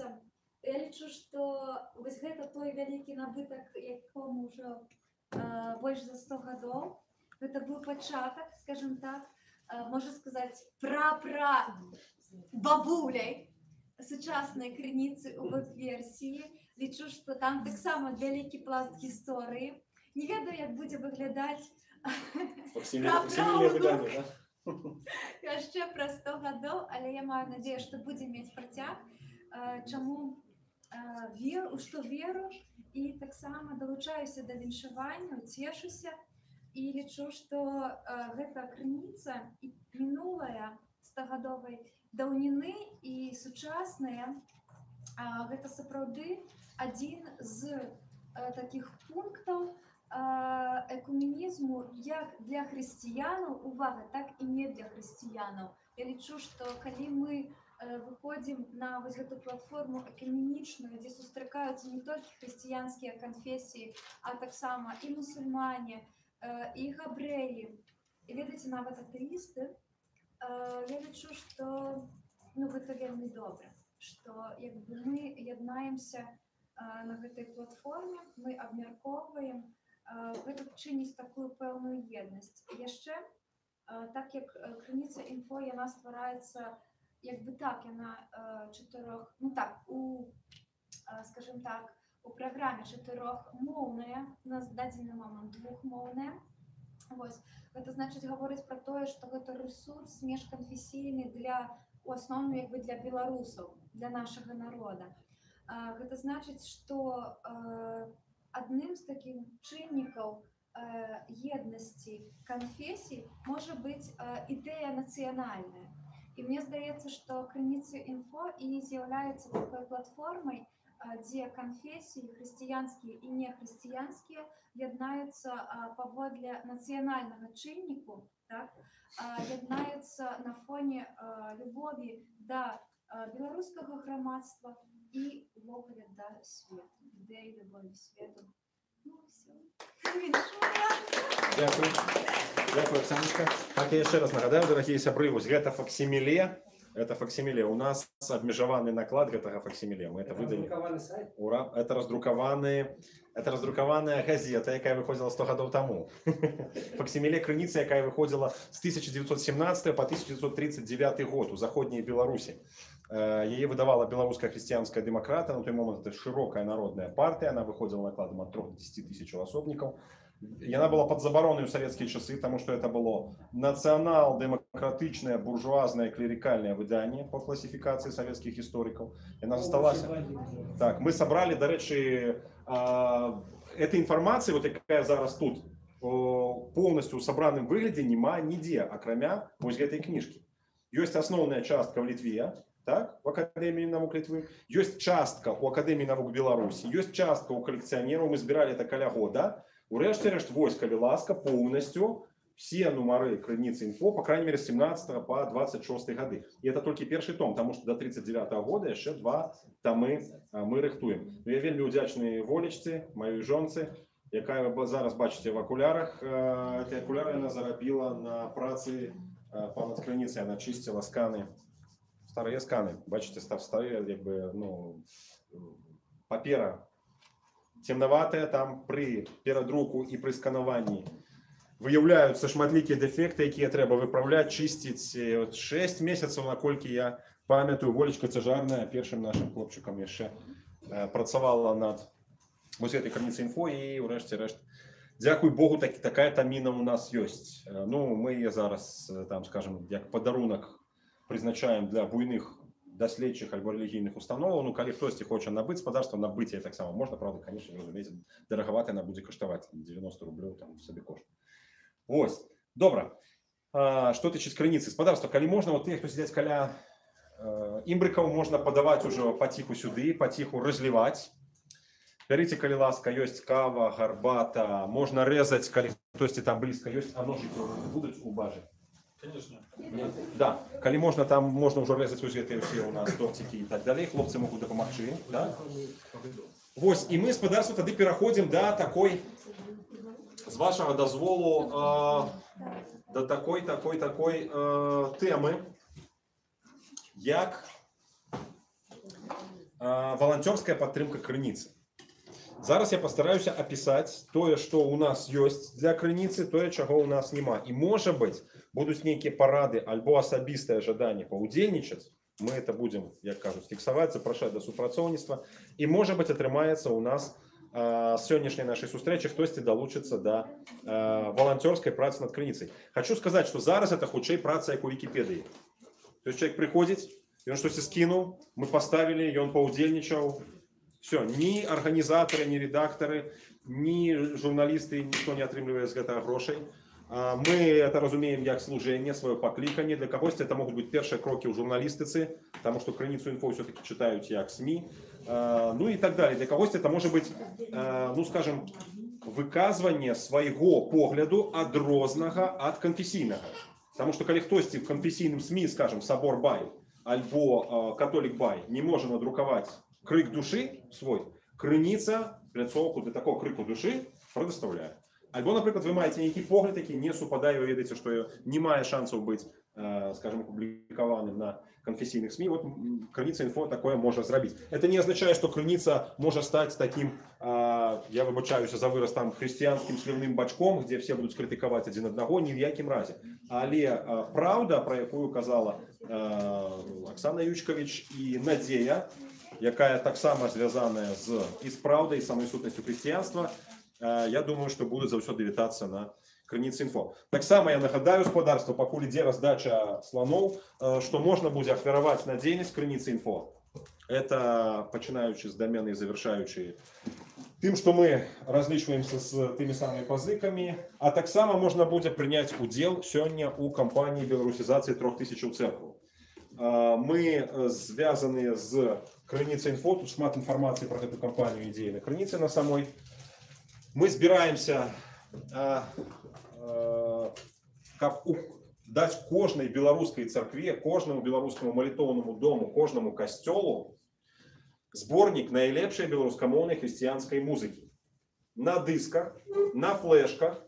Я лічу, што вось гэта той вялікі набытак, якому ўжо больш за 100 гадоў. Гэта быў пачатак, скажем так, можна сказаць, бабуляй сучаснай крыніцы ў веб-версіі. Лічу, што там таксама вялікі пласт гісторыі. Не ведаю, як будзе выглядаць Факсимиле выдание, да? яшчэ пра 100 гадоў, але я маю надзею, што будзе мець працяг. Чаму веру і таксама далучаюся да віншавання, цешуся і лічу, што гэта крыніца мінулая 100гадовай даўніны і сучасная. Гэта сапраўды адзін з такіх пунктаў экуменізму як для хрысціянаў, увага, так і не для хрысціянаў. Я лічу, што калі мы выходзім на вось гэту платформу экуменічную, дзе сустракаюцца не толькі хрысціянскія канфесіі, а таксама і мусульмане, і габрэі, і ведаеце, нават атэісты, я лічу, што гэта вельмі добра, што мы яднаемся на гэтай платформе, мы абмяркоўваем, гэта чыніць такую пэўную еднасць. Яшчэ, так як крыніца інфо, яна ствараецца, як бы так, яна чатырох, ну так, скажем так, у праграме чатырохмоўная, у нас дадзены момант двухмоўная. Гэта значыць гаворыць пра тое, што гэта рэсурс міжканфесійны у асноўным як бы для беларусаў, для нашага народа. Гэта значыць, што адным з такіх чыннікаў еднасці канфесій можа быць ідэя нацыянальная. І мне здаецца, што крыніца інфо і з'яўляецца такой платформай, дзе канфесіі хрысціянскія і нехрысціянскія яднаюцца паводле нацыянальнага чынніку, яднаюцца на фоне любові да беларускага грамадства і увогуле да свету, ідэі любові свету. Ну, все. Дякую. Дякую, Оксаночка. Так, я яшчэ раз нагадаю, дарагія сябры, вось гэта факсимиле. Это факсимиле. У нас абмежаваны наклад гэтага факсимиле. Мы это выдали. Ура! Это раздрукаваная газета, якая выходзіла 100 гадоў таму. Факсимиле крыніцы, якая выходзіла з 1917 по 1939 год у заходняй Беларусі. Яе выдавала беларуская хрысціянская дэмакрата. На той момант это шырокая народная партыя. Она выходзіла накладам ад 3 до 10 тысяч асобнікаў. Яна была под забаронай у савецкія часы, тому что это было нацыянал-дэмакратычнае, буржуазнае, клерикальное выданне по классификации советских историков. Яна засталася. Так, мы собрали, до речі, этой информации, вот якая зараз тут, полностью в собраным выглядзе нема нідзе, акрамя вось гэтай книжки. Есть основная частка в Литве, так, в Академии наук Литвы, есть частка у Академии наук Беларуси, есть частка у коллекционеров, мы збирали это каля года. Урэшце-рэшт, вось, калі ласка, полностью все нумары крыніцы інфо, по крайней мере, с 17 по 26 годы. И это только первый том, потому что до 39 года еще 2 томы мы рыхтуем. Я вельмі удзячны волечцы, моей жонцы, якая вы зараз бачите в окулярах. Эти окуляры она зарабила на працы понад крыніцай, она чистила сканы, старые сканы, бачите, старые, как бы, ну, папера. Темноватая, там при перадруку і при скануванні виявляються шматлікі дефекти, які треба виправляти, чистити. От 6 місяців, наколькі я пам'ятаю, Волечка Цежарна, першим нашим хлопчиком, ще працювала над ось цією крыніцай інфо, і врешті-решт, дякую Богу, така таміна у нас є. Ну, ми її зараз, там, скажімо, як подарунок призначаємо для буйних доследчих альбо релігійних установ. Ну, коли хтось хоче набити господарство, набити так само можна, правда, звісно, розумієте, дороговато вона буде коштувати, 90 рублів там собі коштує. Ось, добре. што тычыць крыніцы спадарства, калі можна вот тыя, хто сядзяць каля імбрыкаў, можна падаваць ужо паціху сюды, паціху разліваць. Бярыце, калі ласка, ёсць кава, гарбата, можна рэзаць, калі хтосьці там блізка ёсць, а ножыкі будуць у бажы. Конечно. Да, калі можна, там можна ўжо рэзаць вось гэтыя ўсе ў нас торцікі і так далей, хлопцы могуць дапамагчы. Да? Вось, і мы, спадарства, тады пераходзім да такой, з вашага дазволу, да такой тэмы, як валанцёрская падтрымка крыніцы. Зараз я пастараюся апісаць тое, што ў нас ёсць для крыніцы, тое, чаго ў нас няма. І, можа быць, будуць нейкія парады альбо асабістае жаданне паўдзельнічаць. Мы это будзем, як кажуць, фіксаваць, запрашаць да супрацоўніцтва. І, можа быць, атрымаецца ў нас з сённяшняй нашай сустрэчы хтосьці далучыцца да валанцёрскай працы над крыніцай. Хачу сказаць, што зараз это хутчэй праца, як у Вікіпедыі. То есть чалавек прыходзіць, ён штосьці скінуў, мы паставілі, ён паўдзельнічаў. Все, ні арганізатары, ні рэдактары, ні журналісты, ніхто не атрымлівае з гэтага грошай. Мы это разумеем як служэнне, сваё пакліканне. Для кагосьці это могуць быць першыя крокі ў журналістыцы, таму што крыніцу інфо ўсё-таки чытаюць як СМІ. Ну і так далее. Для кагосьці это можа быць, ну скажем, выказванне свайго погляду адрознага ад канфесійнага. Таму што калі хтосьці в канфесійным СМІ, скажем, Сабор Бай альбо Католік Бай не можа надрукаваць крык душы свой, крыніца пляцоўку для такого крыку душы прадастаўляе. Альбо, напрыклад, вы маеце нейкі погляд, які не супадае, вы ведаеце, што не мае шансаў быць, скажем, публікаваным на канфесійных СМІ, вот крыніца інфо такое можа зрабіць. Это не азначае, што крыніца можа стаць такім, я выбачаюся за выраз, там, хрысціянскім сліўным бачком, дзе все будуць крытыкаваць адзін аднаго, ні в якім разе. Але праўда, пра якую казала Аксана Ючкавіч, і надзея, якая таксама звязаная і з праўдай, і самой сутнасцю хрысціянства, я думаю, што будуць заўсёды вітацца на крыніцы інфо. Таксама я нагадаю спадарству, пакуль ідзе раздача слоноў, што можна будзе ахвяраваць на дзейнасць крыніцы інфо. Это пачынаючы з дамена і завяршаючы тым, што мы разлічваемся з тымі самымі пазыкамі, а таксама можна будзе прыняць удзел сёння ў кампаніі беларусізацыі 3000 церкваў. Мы звязаны з крыніцай інфо, тут шмат інфармацыі пра гэту кампанію ідзе на крыніцы на самой. Мы збіраемся, каб даць кожнай беларускай царкве, кожнаму беларускаму малітоўнаму дому, кожнаму касцёлу зборнік найлепшай беларускамоўнай хрысціянскай музыкі. На дысках, на флешках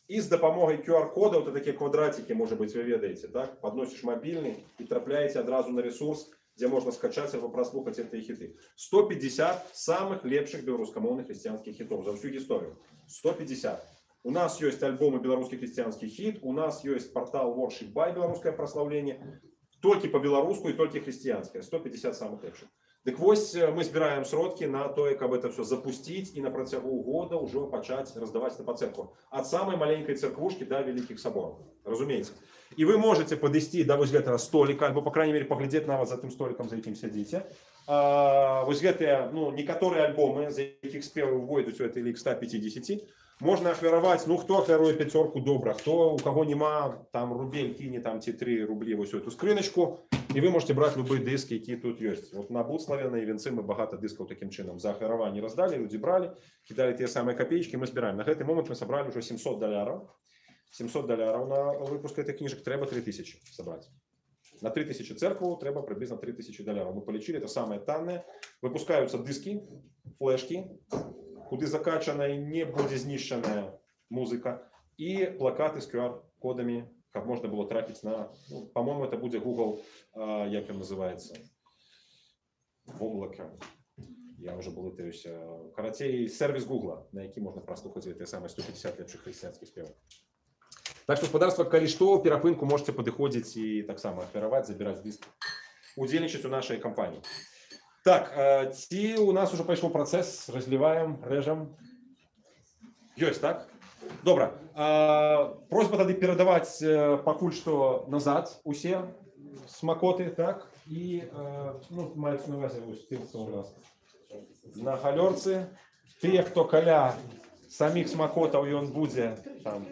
і з дапамогай QR-кодаў, то такія квадратики, можа быць, вы ведаеце, так? Падносіш мабільны і трапляеце адразу на ресурс, дзе можна скачаць або праслухаць гэтыя хіты. 150 самых лепшых беларускамоўных хрысціянскіх хітоў за всю гісторыю. 150. У нас ёсць альбомы беларускі хрысціянскі хіт, у нас ёсць портал Worship by беларускае праслаўленне, толькі па-беларуску і толькі хрысціянскае. 150 самых лепшых. Дык вось мы збіраем сродкі на тое, каб это все запусціць і на працягу года ўжо пачаць раздаваць на па церкву. Ад самай маленькай церквушкі да вялікіх сабораў. Разумееце? І вы можете падысці да вось гэтага століка, альбо, па крайней мере, паглядзець нават за тым столікам, за якім сядзіце. Вось гэтыя, некаторыя альбомы, за якіх спевы увойдуць у гэты лік 150, можна ахвяраваць, хто ахвяруе 5 добра, хто, у каго няма, там рубель кіне, там ці 3 рублі вось эту скрыначку, і вы можете браць любы дыск, які тут ёсць. Вот на Буславе, на Івенцы мы багата дыскаў такім чынам за ахвяраванне раздалі, людзі бралі, кідалі тыя самыя капеечкі, мы збіраем. На гэты момант мы сабралі ўжо $700. $700 на выпуск гэтых кніжак, трэба 3000 сабраць. На 3000 церкву трэба прыблізна $3000. Мы палічылі, это самае таннае. Выпускаюцца дыскі, флешкі, куды закачана і не будзе знішчаная музыка, і плакаты з QR-кодамі, каб можна было трапіць на, по-моему, это будзе Google, як ён называецца, воблака. Я уже блытаюся. Карацей, сервіс Google, на які можна праслухаць гэтыя самыя 150 лепшых хрысціянскіх спеваў. Так што, спадарства, калі што, перапынку можете падыходзіць і таксама ахвяраваць, забіраць дыск, удзельнічаць у нашай кампаніі. Так, ці у нас уже пайшоў працэс, разліваем, рэжам? Ёсць, так? Добра. Просьба тады перадаваць пакуль што назад усе смакоты, так? І, маецца на ўвазе вось тым, што у нас на галёрцы. Тыя, хто каля саміх смакотаў, ён будзе там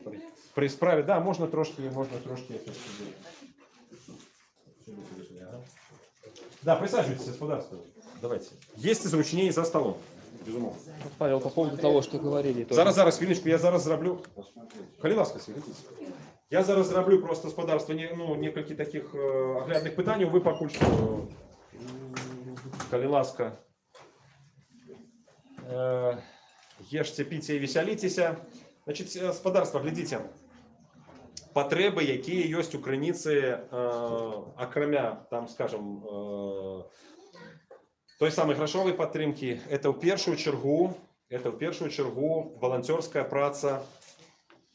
При справе, да, можна трошки это Да, присаживайтесь, господарство. Давайте. Есть зручнее за столом. Безумовно. Павел, по поводу того, что говорили. Зараз, хвилиночку, я зараз зроблю. Коли ласка, світитесь. Я зараз зроблю просто господарство, некалькі таких оглядних питань, ви покуль що, коли ласка, ешьте, пейте и веселитесь. Значит, господарство, глядите, потреби, які есть у крыніцы, акрамя, там, скажем, той самой грошовой падтрымки, это в першую чергу волонтерская праца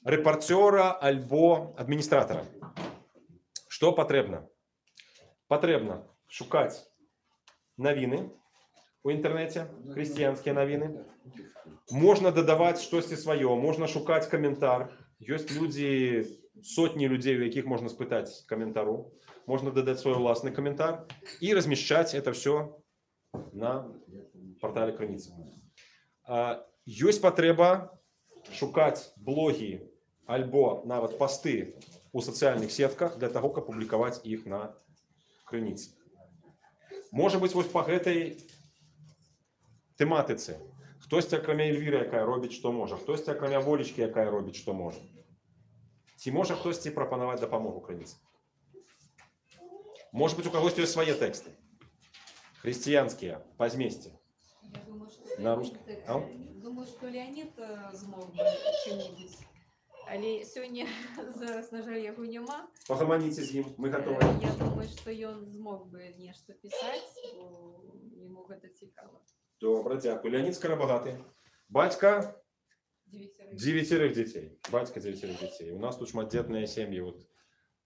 рэпарцёра альбо адміністратора. Што патрэбна? Патрэбна шукаць навіны у інтэрнэце, хрысціянскія навіны. Можна дадаваць штосьці сваё, можна шукаць каментар. Ёсць людзі, сотні людзей, у якіх можна спытаць каментару. Можна дадаць свой уласны каментар і размяшчаць это все на портале крыніцы. Ёсць патрэба шукаць блогі альбо нават посты у сацыяльных сетках для того, каб публікаваць іх на крыніцы. Можа быць, вось па гэтай тэматыцы. Хтосьці акрамя Эльвіры, якая робіць, што можа, хтосьці акрамя Волечкі, якая робіць, што можа. Ці можа хтосьці прапанаваць дапамогу крыніцы? Можа быць, у кагосьці ёсць свае тэксты. Хрысціянскія, па змесце. На русском. Думаю, что Леонид змог бы что-нибудь. Але сёння зараз, на жаль, яго няма. Пагаманіце з ім, мы готовы. Я думаю, что ён змог бы нешта пісаць, бо яму гэта цікава. Добра, дзякую. Леонид Скарабагаты. Бацька 9 детей. Бацька 9 детей. У нас тут шматдетныя сем'і. Вот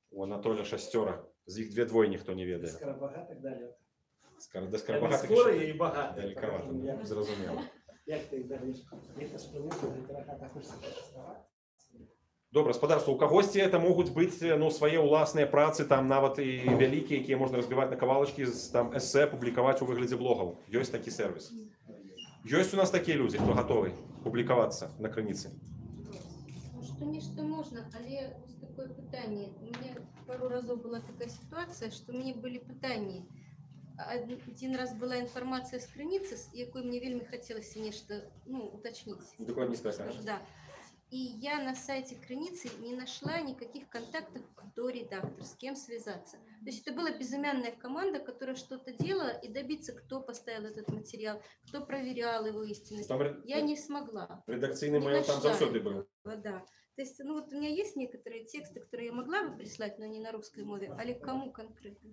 у Анатолия 6. З іх 2 ніхто не ведае. Скарабагатых далеко. До Скарабагатых скоро і багато. далековато, зрозуміло. Як ти їх дариш? Як ти спинився, директора також существувати? Добра, господарство, у кагосьці это могуць быць свае ўласныя працы, там нават і вялікія, якія можна разбіваць на кавалачкі, там эсэ публікаваць у выглядзе блогаў. Ёсць такі сервіс. Ёсць у нас такія людзі, хто гатовы публікавацца на крыніцы. Что нечто можно, але такое пытание. У меня пару разов была такая ситуация, что мне были пытания. Один раз была информация с крыніцы, якой мне вельмі хотелось нечто уточнить. Докладнее сказать. Да. И я на сайте крыніцы не нашла никаких контактов, кто редактор, с кем связаться. То есть это была безымянная команда, которая что-то делала, и добиться, кто поставил этот материал, кто проверял его истинность. Я не смогла. Редакційний мейл там завсёды был. Да. То есть, вот у меня есть некоторые тексты, которые я могла бы прислать, но не на русской мове, але кому конкретно?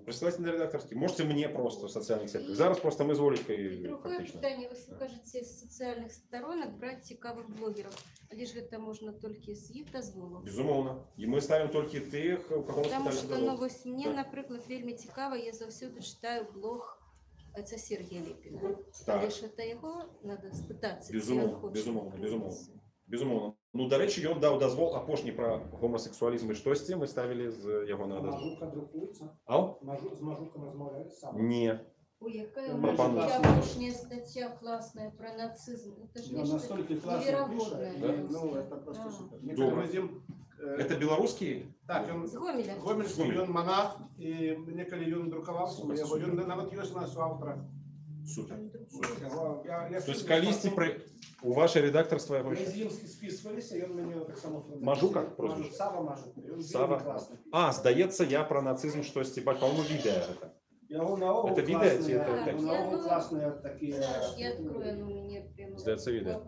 Присылайте на редакторский. Можете мне просто в социальных сетках. Зараз просто мы с Волечкой Другое питание, вы кажете, с социальных сторонок брать цікавых блогеров. Але ж это можно только з їх дозволу. Безумовно. И мы ставим только тих, у кого потому что, ось мне, наприклад, вельми цікаво, я завсюди читаю блог отца Сергія Лепіна. Але ж это його надо спитатися. Безумовно. Ну, до речі, ён даў дазвол апошні про гомосексуалізм і штосьці, мы ставили з яго на дазвол. Мажука друкуецца? З Мажуком размаўляюць сам? Не. Ой, якая апошняя статья классная про нацизм. Это же нечто невероятное. Ну, это просто супер. Это белорусский? Так, он з Гомеля. Гомельский, он монах, и неколи он друковался, он нават ёсць у нас у автора. Супер. То есть калісьці у ваше редакторство... Мы з ім списывалися, і он мені так само... Мажука? Сава Мажук. Сава. Здаецца, я про нацизм штосьці, по-моему, відео это. Это видео? Классные такие... Я открою, но мне прямо... Здаецца, відео.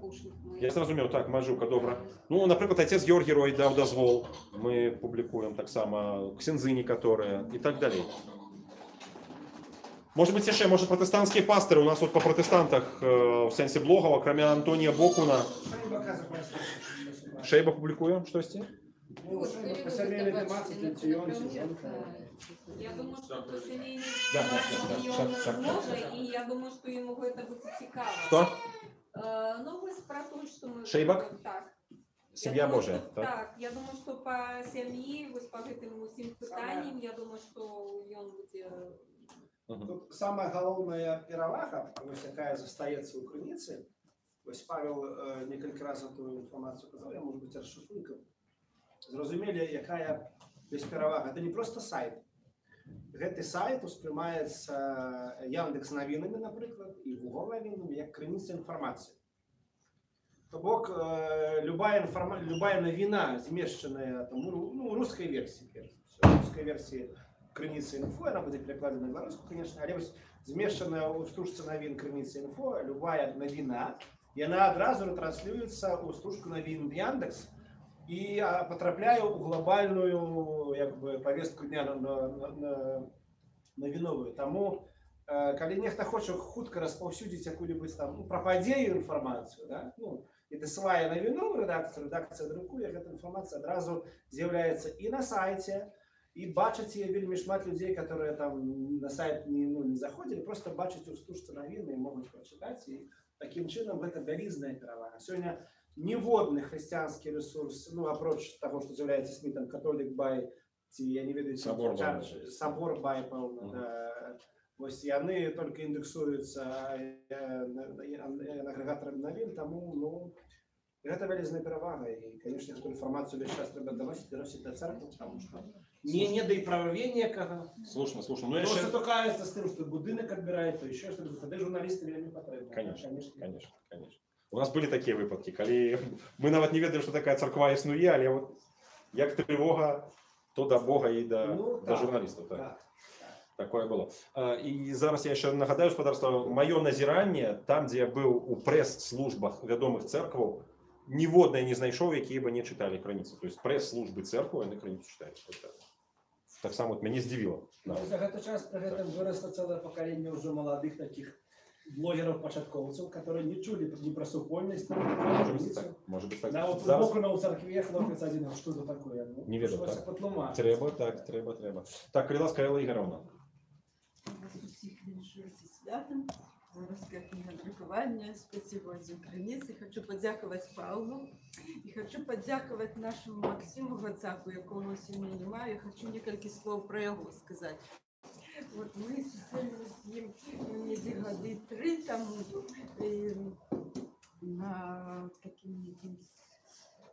Я зразумеў, так, Мажука, добра. Ну, напрыклад, отец Георгий Рой даў дазвол. Мы публікуем таксама ксензы некаторыя і так далей. Может быть, яшчэ, может, протестантские пастыры. У нас вот по протестантах в сенсе блогаў, акрамя Антонія Бокуна. Шейба публікуем штосьці? По семейной тематике, Я думаю, что по семейной тематике он может, и я думаю, что ему это будет цікаво. Что? Ну, вы про то, что мы... Шейбак? Так. Семья Божия. Так, я думаю, что по семье, вы по этим усім питанням, я думаю, что он будет... Тут самая галоўная перавага, якая застаецца ў крыніцы. Вось Павел некалькі разаў тую інфармацыю казаў, я, может быть, расшифрую. зразумелі, якая ёсць перавага. Это не просто сайт. Гэты сайт успрымаецца Яндекс навінамі, напрыклад, і Google навінамі як крыніца інфармацыі. То бок любая навіна, змешчаная у рускай версіі, рускай версіі крыніцы інфо, яна будзе перакладзена на беларускую, конечно, але вось змешчаная ў стужцы навін крыніцы інфо, любая навіна, яна адразу ретранслюецца ў стужку навін Яндекс і патрапляе ў глобальную повестку дня навіновую. Таму, калі нехта хоча хутка распаўсюдзіць якую-небудзь там пра падзею інфармацыю, да? І дасылае навіну ў рэдакцыю, рэдакцыя друкуе, гэта інфармацыя адразу з'яўляецца і на сайце, і бачаць яе вельмі шмат людзей, которые там на сайт не заходзілі, просто бачаць у стужцы навіны і могуць прачытаць, і такім чынам гэта вялізная перавага. Сёння ніводны хрысціянскі рэсурс, апроч таго, што з'яўляецца СМІ, там Католік Бай, ці я не ведаю, Сабор Бай, пэўна, вось яны толькі індексуюцца агрэгатарамі навін, таму гэта вялізная перавага, і, канешне, гэту інфармацыю весь час трэба даносіць да царквы, таму што не да і прававе некага. Слушно. Кто сутыкаецца з тым, што будынак адбірае, то еще што-то, тады журналісты вельмі патрэбны. Конечно. У нас былі такія выпадкі, калі мы нават не ведаем, што такая царква існуе, але як трывога, то да Бога і да журналістаў. Такое было. І зараз я яшчэ нагадаю, спадарства, маё назіранне, там, дзе я быў у прэс-службах вядомых цэркваў, ніводнай не знайшоў, якія бы не чыталі крыніцы. То есть прэс-службы цэрквы, яны крыніцу чытаюць. Таксама мяне здзівіла. За гэты час пры гэтым вырасла цэлае пакаленне ўжо маладых такіх блогераў-пачаткоўцаў, которые не чулі ні пра супольнасць, ні пра крыніцу. Нават глыбока ў царкве хлопец адзін, што это такое? Не ведаю. Трэба. Так, калі ласка, Элла Ігоровна. Усіх віншую зі святом. Русская книга друкования, спасибо за границы. Хочу подякувати Павлу и хочу подякувати нашему Максиму Гацаку, якого сьогодні немає. Хочу несколько слов про його сказати. Вот мы зустрілися з ним десь годи 3 тому на такому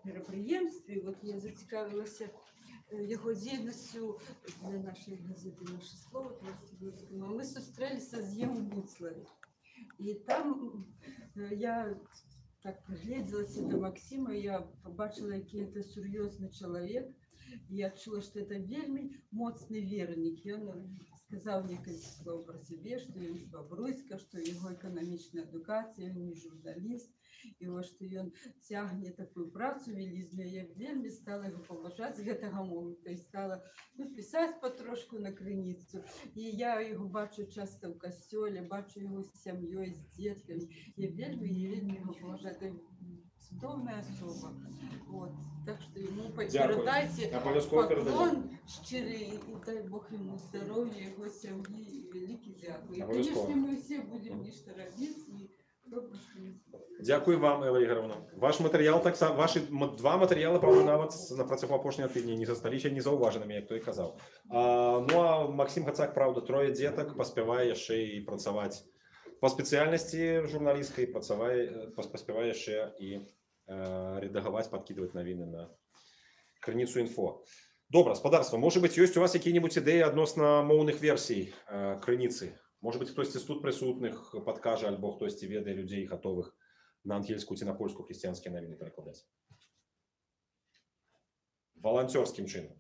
мероприємстві. Вот я зацікавилася його діяльністю для нашої газети «Наше слово». Ми зустрілися з ним у Буцлаві. І там я так пригляделася до Максима, я побачила, який це серйозний чоловік. Я чула, що це вельми моцний вірник. І він сказав кілька слов про себе, що він з Бобруйська, що його економічна едукація, він не журналіст. І ось, що він тягне таку працю велізну. Я вельми стала його поважати з гэтага моменту. І стала писати потрошку на криницю. І я його бачу часто в костьолі, бачу його з сім'єю, з дітками. Я вельми його поважаю. Це чудовна особа. Вот. Так що йому передайте поклон щирий, і дай Бог йому здоров'я, його сім'ї, і великий дякую. І, конечно, ми всі будемо нечто робити. Дякую вам, Элла Ігоровна. Ваш матэрыял, ваши 2 матэрыялы, па-моему, нават на працягу апошняга тыдня не засталіся незаўважанымі, як той казаў. Ну а Максим Гацак, правда, 3 дзетак, паспявае яшчэ і працаваць па спецыяльнасці журналісцкай, паспявае яшчэ і рэдагаваць, падкідваць навіны на крыніцу інфо. Добра, спадарства, можа быць, ёсць у вас якія-небудзь ідэі адносна моўных версій крыніцы? Может быть, хтосьці з тут прысутных падкажа, альбо хтосьці ведае людзей, гатовых на ангельскую ці на польскую хрысціянскія навіны перакладаць. Валанцёрскім чынам.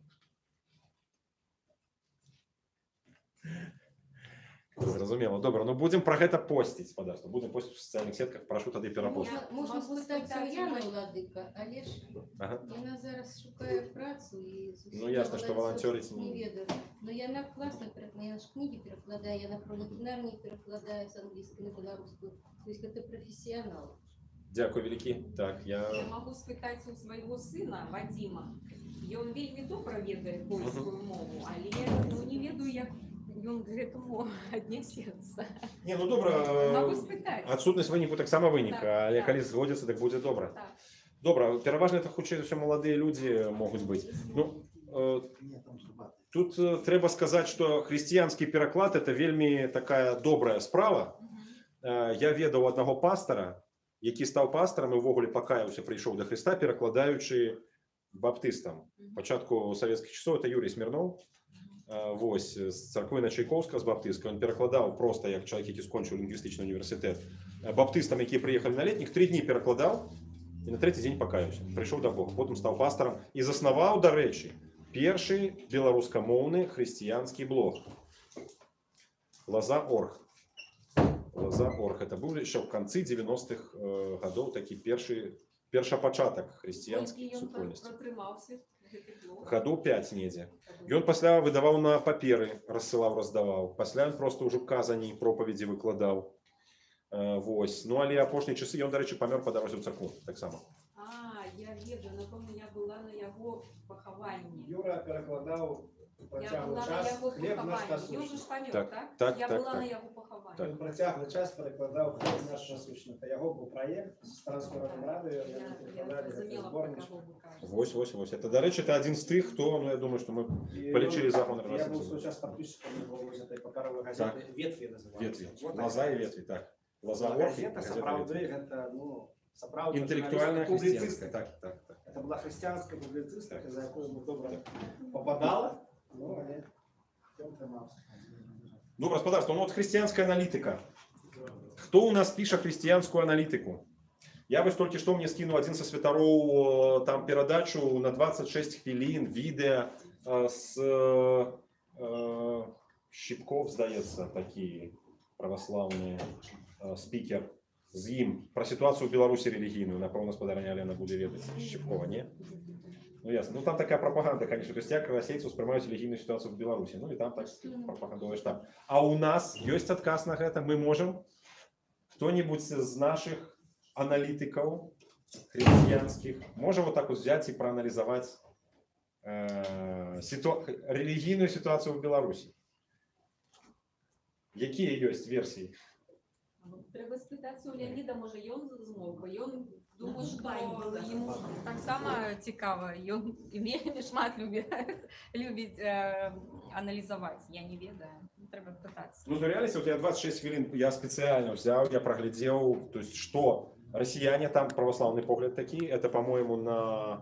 Зразумела. Добра, ну будзем пра гэта посціць, спадарства. Будзем посціць у сацыяльных сетках, прашу тады перапостіць. Можна спытацца ў Яны, Владыка, але ж яна зараз шукае працу і ну ясна, што валанцёрыць не ведаю. Но яна класна, яна ж кнігі перакладае, яна хронікінарні перакладае з англійскай на беларускую. То есть гэта прафесіянал. Дзякуй вялікі. Так, я магу спытаць у свайго сына Вадзіма. Ён вельмі добра ведае польскую мову, але не ведаю, як ён к гэтаму аднясецца. Не, ну добра. Магу спытаць. Адсутнасць выніку таксама вынік, але калі згодзяцца, так будзе добра. Добра, пераважна это хутчэй за ўсё маладыя людзі могуць быць. Ну, тут трэба сказаць, што хрысціянскі пераклад это вельмі такая добрая справа. Я ведаў аднаго пастара, які стаў пастарам і ўвогуле пакаяўся, прыйшоў да Хрыста, перакладаючы баптыстам пачатку савецкіх часоў, это Юрий Смирнов, вось, з царквы на Чайковска, з баптыстка. Ён перакладаў проста, як чалавек, які скончыў лінгвістычны універсітэт. Баптыстам, якія прыехалі на летніх, 3 дні перакладаў і на 3-й дзень пакаяўся. Прыйшоў да Бога, потым стаў пастарам і заснаваў, дарэчы, першы беларускамоўны хрысціянскі блог. Лаза.орг. Лаза.орг. Это быў яшчэ ў канцы 90-х гадоў такі першапачатак хрысціянскай супольнасці. Гадоў 5 недзе. Ён пасля выдаваў на паперы, рассылаў, раздаваў. Пасля ён проста ўжо казані, пропаведзі выкладаў. Вось. Ну, але апошнія часы ён, дарэчы, памёр па дарозе ў царкву таксама. Я ведаю, напэўна, я была на яго пахаванні. Юра перакладаў Я была на яго пахаванні. Ён же ж памёр, так? Я была на яго пахаванні. Працяглы час перакладаў «Хлеб наш насущны». Это яго быў праект з транспартным радыё. Я разумела, про каго вы кажаце. Вось. Это, дарэчы, это адзін з тых, хто, ну, я думаю, што мы палічылі закон. Я быў свой час падписчиком его этой папяровой газеты «Ветви» называется. Ветви. Лоза и ветви, так. Лоза.орг. Газета, сапраўды, это, ну, сапраўды интеллектуальная христианская. Так. Это была христианская публицистика, за якую мы добра попадала. Ну, але ён трымаўся. Ну, господарство, ну вот христианская аналитика. Кто у нас пишет христианскую аналитику? Я вось толькі што мне скинул один со святароў там перадачу на 26 хвілін, відэа с Щипков, здаецца, такі православны спикер, з ім про ситуацию в Беларуси религийную, напэўна, спадарня Алена будзе ведаць. Щипкова, не? Ну ясно. Ну там такая пропаганда, конечно. То есть як расейцы успрымаюць релігійную ситуацию в Беларуси. Ну и там так пропагандовый штаб. А у нас есть отказ на это. Мы можем, кто-нибудь из наших аналитиков христианских, можем вот так вот взять и проанализовать релігійную ситуацию в Беларуси. Какие есть версии? Треба спытацца у Леоніда, можа ён змог, бо ён думаю, што Йому так само цікаво, ён вельмі шмат любіць аналізаваць, я не ведаю, треба пытацца. Ну, в реальности, вот я 26 хвилин, я специально взял, я проглядел, то есть, что россияне, там православный погляд такие, это, по-моему, на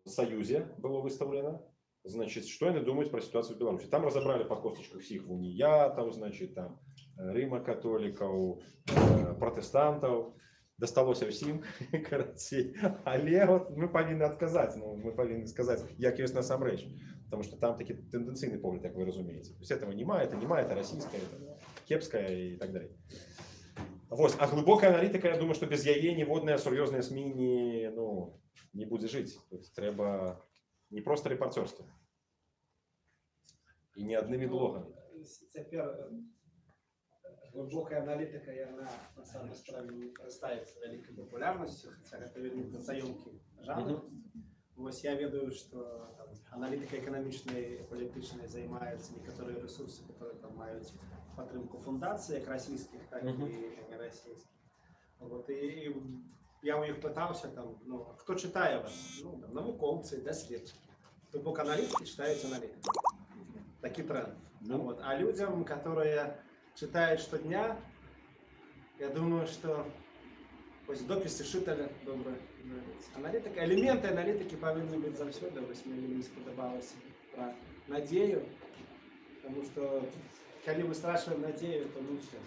Союзе было выставлено. Значит, что они думают про ситуацию в Беларуси. Там разобрали по косточкам всех униятов, значит, там, рыма-католиков, протестантов. Досталося всім, короче. Але вот мы повинны отказать, ну, мы повинны сказать, як ёсць насамрэч. Потому что там такі тенденційний погляд, як вы разумеете. То есть этого нема, это российское, это кепское и так далее. Вот. А глубокая аналитика, я думаю, что без яе ніводная сур'ёзная СМИ не будет жить. То есть треба не просто репортерство. И не одними блогами. Цяпер глубокая аналитика, яна на самой справе не карыстаецца вялікай папулярнасцю, хаця гэта вельмі працаёмкі жанр. Вось я ведаю, што аналітыкай эканамічнай, палітычнай займаюцца некаторыя рэсурсы, которые там маюць падтрымку фундацый, як расійскіх, так і нерасійскіх. Вот, і я у іх пытаўся, хто чытае вас? Ну, навукоўцы, даследчыкі. То бок аналітыкі чытаюць аналітыку. Такі тренд. Вот. А людям, которые читают штодня, я думаю, что дописи Шиталя добрые. Аналитика, элементы аналитики повинны быть заўсёды. Вось мне спадабалася про надею, потому что когда мы страшиваем надею, то ну все,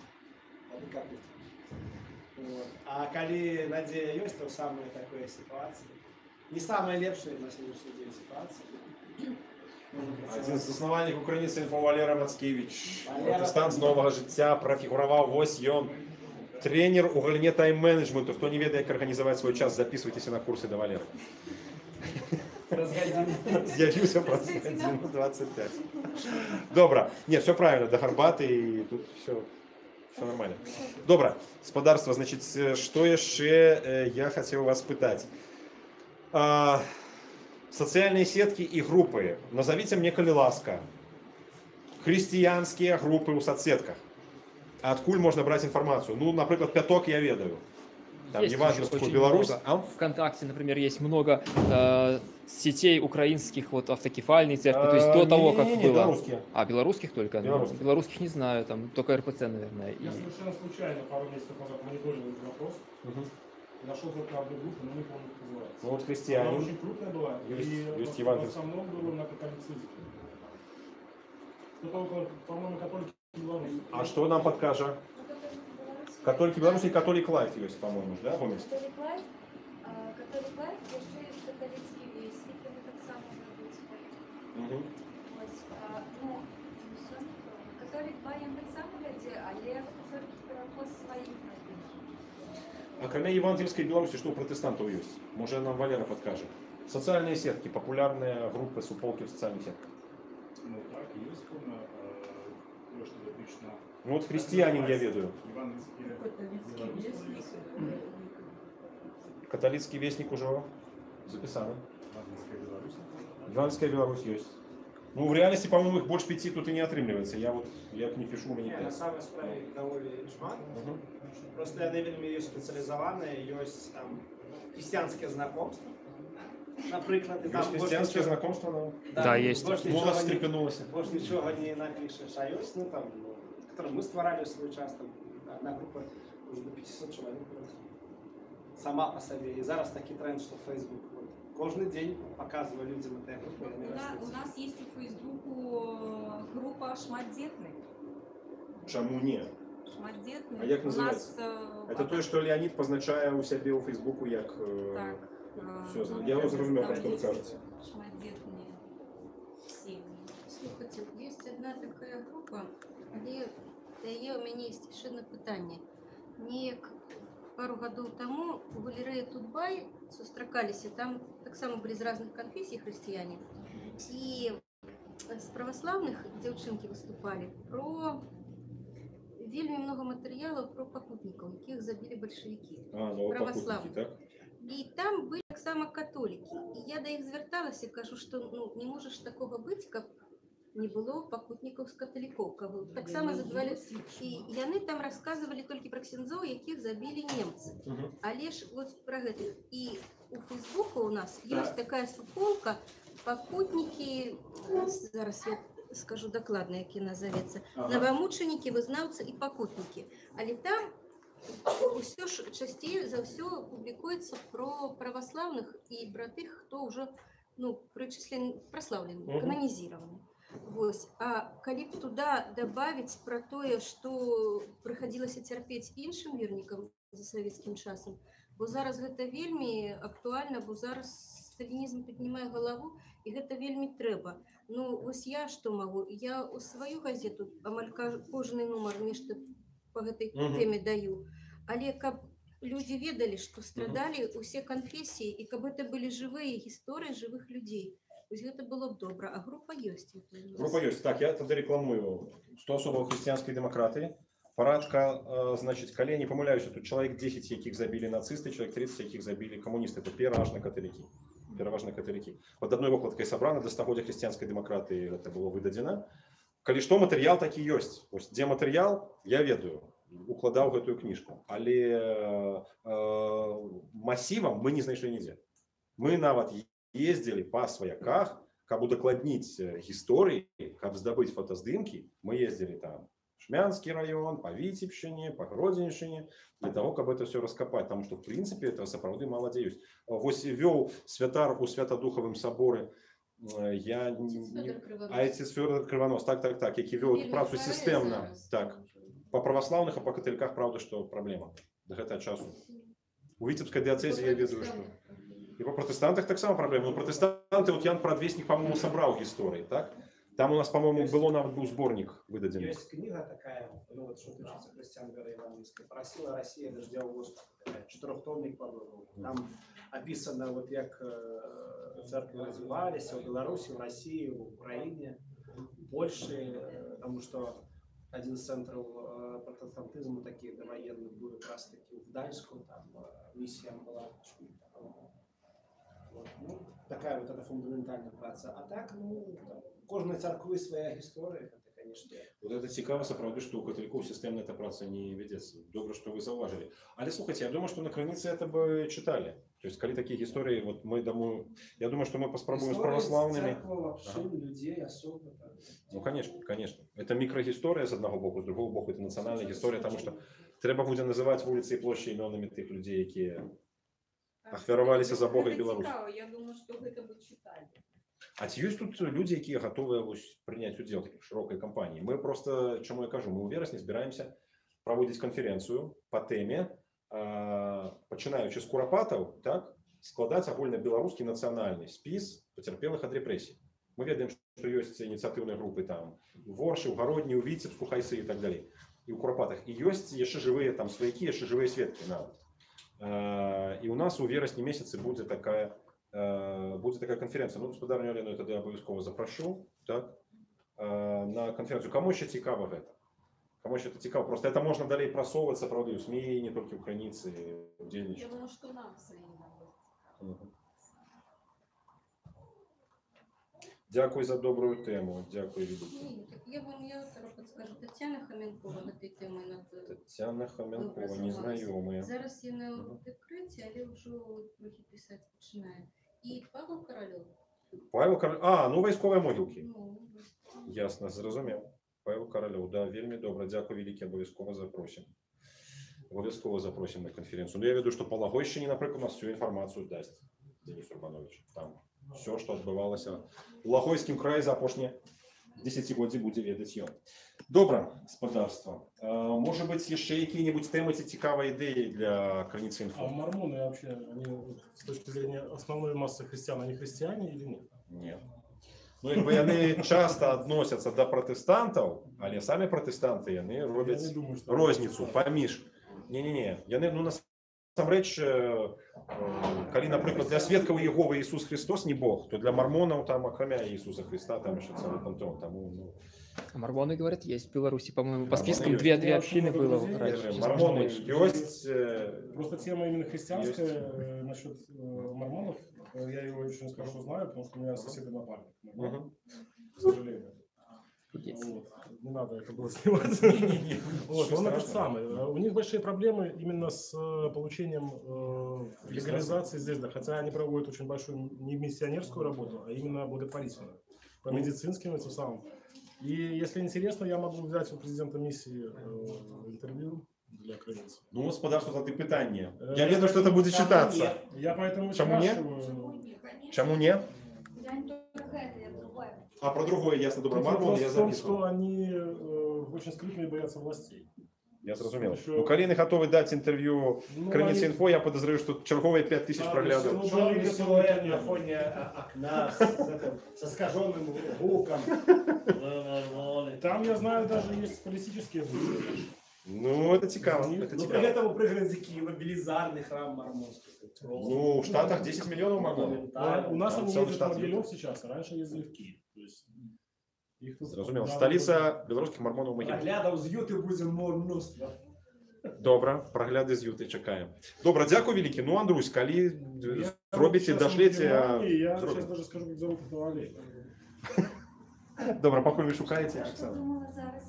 вот. А когда надея есть, то самая такая ситуация, не самая лепшая на сегодняшний день ситуация. Один з заснавальнікаў крыніцы інфо Валера Мацкевич, пратэстант з новага жыцця, прафігураваў, вось ён, тренер у галіне тайм-менеджменту. Хто не ведае, як арганізаваць свой час, записывайтеся на курсы да Валеры. З'явіўся праз гадзіну 25. Добра. Не, все правильно, да гарбаты, і тут все нормально. Добра, спадарства, значит, што яшчэ я хацеў вас спытаць. Социальные сетки и группы. Назовите мне, коли ласка, христианские группы у соцсетках. Откуль можно брать информацию? Ну, например, Пяток я ведаю. Там Есть неважно, что Беларусь. ВКонтакте, например, есть много сетей украинских, вот автокефальной церкви, то есть до того, как было. Белорусские. А, белорусских только? Белорусских. Белорусских не знаю, там только РПЦ, наверное. Я совершенно случайно пару месяцев назад мониторил этот вопрос. Нашел только одну группу, но не помню, как называется. Ну вот Она христиане. очень крупная была. Есть И в евангельские. основном было на католицизме. Кто-то около, по-моему, католики Беларуси. А что нам подкажа? Католики Беларуси и католик Лайф есть, по-моему, да, помните? Католик Лайф, яшчэ ёсць каталіцкі вестнік, яны таксама вядуць свае. Вось, ну, католік Лайф ён таксама вядзе, але толькі пераход сваіх надзей. А кроме евангельской Беларуси, что у протестантов есть? Может, нам Валера подкажет. Социальные сетки, популярные группы, суполки в социальных сетках. Ну так, есть, помню, что допущено. Ну вот христианин я ведаю. Католицкий вестник уже записано. Евангельская Беларусь есть. Ну, в реальности, по-моему, их больше 5 тут и не отрымливается. Я к ним пишу, мне не На самой справе доволі шмат. Просто яны вельмі спецыялізаваныя, ёсць там христианские знакомства. Напрыклад, Есть христианские знакомства, но... Да, есть. Молодость встрепенулась. Больше ничего не напишешь. А есть, ну там, которые мы створали в свой час, там, одна группа уже до 500 человек. Сама по себе. И зараз такий тренд, что Facebook. Вот, каждый день показываю людям этой группы. У нас есть у Фейсбуку группа «Шматдетных». Чему не? «Шматдетных». А як називається? Это то, что Леонид позначає у себе у Фейсбуку як... Так. Все, я зрозумів, про що ви кажете. Шматдетные семьи. Слухайте, есть одна такая группа, где у меня есть еще одно питание. Пару гадоў таму у галерэі Тутбай сустракаліся, там таксама былі з разных канфесій хрысціяне. І з праваслаўных дзяўчынкі выступалі про вельмі много матэрыялаў про пакутнікаў, якіх забілі бальшавікі. Праваслаўных. Так? І там былі таксама католікі. І я да іх звярталася, кажу, што ну, не можа ж такога быць, каб не было пакутнікаў з каталікоў. Таксама задавалі. І яны там расказвалі толькі пра ксяндзоў, якіх забілі немцы. Але ж вот пра гэта. І у Фейсбуку у нас ёсць такая суполка пакутнікі, зараз я скажу дакладна, які назавецца, навамучанікі, вызнаўцы і пакутнікі. Але там усё ж часцей за ўсё публікуецца про праваслаўных і пра тых, хто ўжо прычыслены, праслаўлены, кананізіраваны. Вось. А калі б туда добавить про тое, што прыхадзілася цярпець іншым вернікам за савецкім часам, бо зараз гэта вельмі актуальна, бо зараз сталінізм паднімае галаву, і гэта вельмі трэба. Ну, вось я што магу? Я ў сваю газету амаль кожны нумар нешта по гэтай теме даю. Але каб людзі ведалі, што страдалі ўсе канфесіі, і каб гэта былі жывыя гісторыі жывых людзей. Это было бы добро, а группа есть. Группа есть. Так, я тогда рекламую. 100 особо христианской демократы. Парадка, значит, колени, помиляюсь, тут человек 10, яких забили нацисты, человек 30, яких забили коммунисты. Это переважно католики. Переважно католики. Под одной выкладкой собрано до 100-годия христианской демократы это было выдадено. Коли что, материал таки есть. Где материал, я ведаю. Укладал в эту книжку. Але массивом мы не знайшли нигде. Мы нават ездили по сваяках, каб удакладніць гісторыі, каб здабыць фотаздымкі. Мы ездили там в Шмянский район, по Витебщине, по Гродзенщине, для того, каб это все раскопать, потому что в принципе это сапраўды мала дзе ёсць. Вось вёў святар у Святадухавым соборы, Айцец Фёдор Крыванос, так, які вёў эту працу сістэмна. Так, по праваслаўных, а по каталіках, правда, што праблема до гэтага часу. У Витебской диацезе я ведаю, что и по протестантах так само проблема. Но протестанты, вот Ян Продвестник, по-моему, собрал истории, так? Там у нас, по-моему, был сборник выдаден. Есть книга такая, ну вот что тычется христиан веры евангельской. «Просила Россия дождя у Господа». 4-томник, по-моему. Там описано, вот как церкви развивались в Беларуси, в России, в Украине, в Польше, потому что один из центров протестантизма таких довоенных был как раз таки в Гданьску, там миссия была. Вот. Ну, такая вот эта фундаментальная праца. А так, ну, кожной церкви своя история, это, конечно. Вот это цікаво, сапраўды, что у католиков системная эта праца не ведется. Добро, что вы зауважили. Але слушайте, я думаю, что на границе это бы читали. То есть, коли такие истории, вот мы думаю, я думаю, что мы поспробуем с православными. Церква вообще людей особо. Ну, конечно, конечно. Это микрогистория с одного боку, с другого боку это национальная история, потому что треба будет называть улицы и площади именами тех людей, которые ахвяраваліся за Бога і Гэта Беларусь. цікава, я думаю, што гэта бы чыталі. А ці ёсць тут людзі, якія гатовыя прыняць удзел в такой шырокай кампаніі? Мы просто, чаму я кажу, мы ў верасні збіраемся праводзіць канферэнцыю па тэме, пачынаючы з курапатаў, так, складаць агульнабеларускі нацыянальны спіс пацярпелых ад рэпрэсій. Мы ведаем, што ёсць ініцыятыўныя групы там у Воршы, у Гародні, у Віцебску, Хайсы і так далей, і ў курапатах. І ёсць яшчэ жывыя там сваякі, яшчэ жывыя сведкі нават. І у нас у верасні месяцы будзе такая конференція. Ну, господарню Алену я тады абавязкова запрашу, так, на канференцыю. Каму яшчэ цікава гэта? Каму яшчэ это цікава? Просто это можна далей прасоўваць, сапраўды, у СМІ, не толькі ў крыніцы, удзельнічаць. Я думаю, што нам самим. Дякую за добрую тему. Дякую, Вілікі. Я подскажу. Тетяна Хоменкова на этой темой. Тетяна Хоменкова, незнайомая. Зараз я на декреті, але вже трохи писати починаю. І Павел Корольов. Павел Корольов. Ну, військові могилки. Ясно, зрозумів. Павел Корольов, да, вельми добре. Дякую, Вілікі, обов'язково запросимо. Обов'язково запросимо на конференцію. Ну, я веду, що по Лагойщині, наприклад, у нас всю інформацію дасть Денис Урбанович. Там все, що відбувалося у Лагойськім краї за останні десятигоддзі буде ведаць ён. Добре, господарство. Може бути, ще які-небудь теми ці цікаві ідеї для Крыніцы Інфо? А мормоны вообще, они с точки зрения основной массы христиан, они христиане или нет? Нет. Ну, якби яны часто относятся до протестантов, але самі протестанти, яны роблять розницу паміж. Не-не-не, яны, ну, насамрэч, калі, напрыклад, для сведкаў Іеговы Ісус Христос не Бог, то для мормонаў там, акрамя Ісуса Христа, там еще целый пантеон. Тому, ну... А мормоны говорят, есть в Беларуси, по-моему, по спискам две общины было раньше. Мормоны есть. Просто тема именно христианская насчет мормонов, я его очень хорошо знаю, потому что у меня соседи напарник. К сожалению. Вот. Не надо это было снимать. Вот, он этот самый. У них большие проблемы именно с получением легализации здесь, да, хотя они проводят очень большую не миссионерскую работу, а именно благотворительную, по медицинским этим самым. И если интересно, я могу взять у президента миссии интервью для Крыніцы. Ну, господарство, это питание. Я веду, что это будет читаться. Я поэтому Чему нет? Чему нет? Я не только это, я другое. А про другое, ясно, добро. Мормон я в том, записывал. что они очень скрытно боятся властей. Я зрозумел. Ну, коли не готовы дать интервью Крыніцы Інфо, я подозреваю, что черговые 5000 проглядов. Черный силуэт на фоне окна со искаженным звуком. Там, я знаю, даже есть политические звуки. Ну, это цікаво. Но при этом прыгали за Киева, велизарный храм мормонский. Ну, в Штатах 10 миллионов мормонов. У нас Там они целый ездят в штат Могилев сейчас, а раньше ездили в Киев. То есть их тут Зрозумел. Столица белорусских мормонов Могилев. Оглядов з Юти буде множество. Добре, прогляди з Юти чекаємо. Добре, дякую, Великий. Ну, Андрусь, коли зробите, дошлете... Я сейчас даже скажу, как зовут этого Олега. Добре, поки ви шукаєте, Я що Оксана. думала зараз?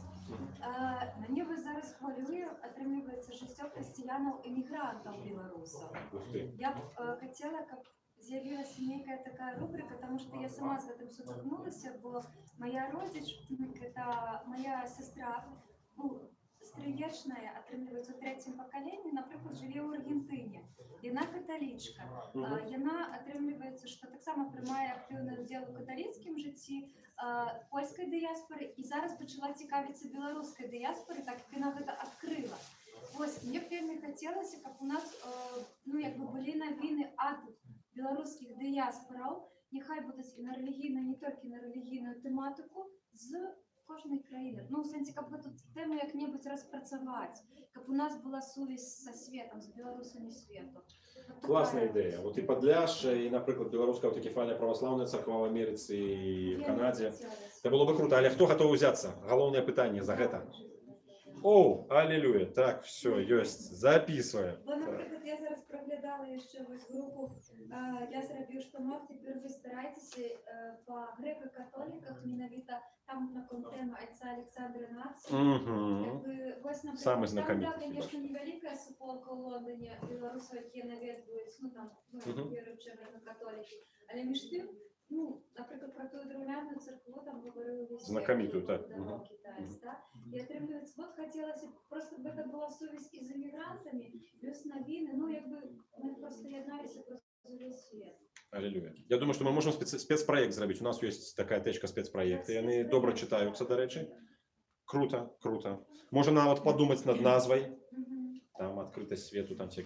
Мені ви зараз хвилює, отримується життя християнов-иммигрантов белорусов. Я б хотела, как з'явилась некая такая рубрика, потому что я сама з этим сутикнулася, бо моя родич, это моя сестра, стрієчная, отримується у третьому поколенні, наприклад, живе у Аргентині. Яна католічка. Яна отримується, що так само приймає активний уділ у католицькому житті, польської діаспори, і зараз почала цікавитися білоруською діаспорою, так як вона це відкрила. Ось, мені б вельми хотілося, щоб у нас, ну, якби були новини від білоруських діаспорів, нехай будуть і на релігійну, не тільки на релігійну тематику, з кожної країни. Ну, в сенсі, щоб эту тему як-небудь розпрацювати, щоб у нас була сувязь со світом, з білорусами світу. Класна ідея. От і Подляш, і, наприклад, Білоруська автокефальна православна церква в Америці і в Канаді. Це було б круто. Але хто готовий взятися? Головне питання за це. О, аллилуйя. Так, все, есть. Записываем. Бо, наприклад, я зараз проглядала ще ось групу «Я зробив штамар», тепер ви старайтеся по греко-католиках, менавіта там на тема отца Александра Наци. Ось, наприклад, там, да, конечно, невелика суполка у Лондоні білорусів, які навідують, ну, там, віруючі греко-католики. Але між тим, ну, наприклад, про ту Древляну церкву там говорили знакомитую, так. МС, да? І отримується, от хотілося б просто, щоб це була совість із іммігрантами, плюс новини, ну, якби ми просто єдналися просто за весь світ. Аллилуйя. Я думаю, что мы можем спецпроект зробити. У нас есть такая течка спецпроекти. Вони добре читаються, до речі. Круто, круто. Можна от подумати над назвою. Там відкритість світу, там все.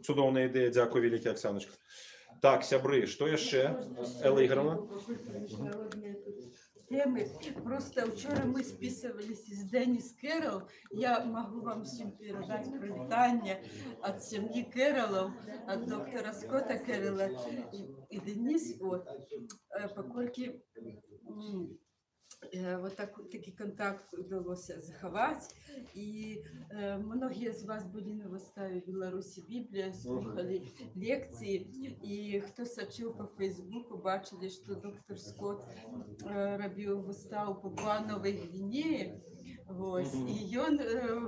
Чудовна ідея. Дякую, велике, Оксаночка. Так, сябри, що ще? Елла Ігоровна? Темы. Просто вчера мы списывались из Денис Кэрролл. Я могу вам всем передать привитание от семьи Кэрроллов, от доктора Скотта Кэрролла и Денис. Вот. Покольки вот такий контакт удалося заховать. И многие из вас были на выставе в Беларуси Библия, слухали лекции. И кто сочил по Фейсбуку, бачили, что доктор Скотт робил выставу по Папуа-Новой Гвинеи. Вот. И он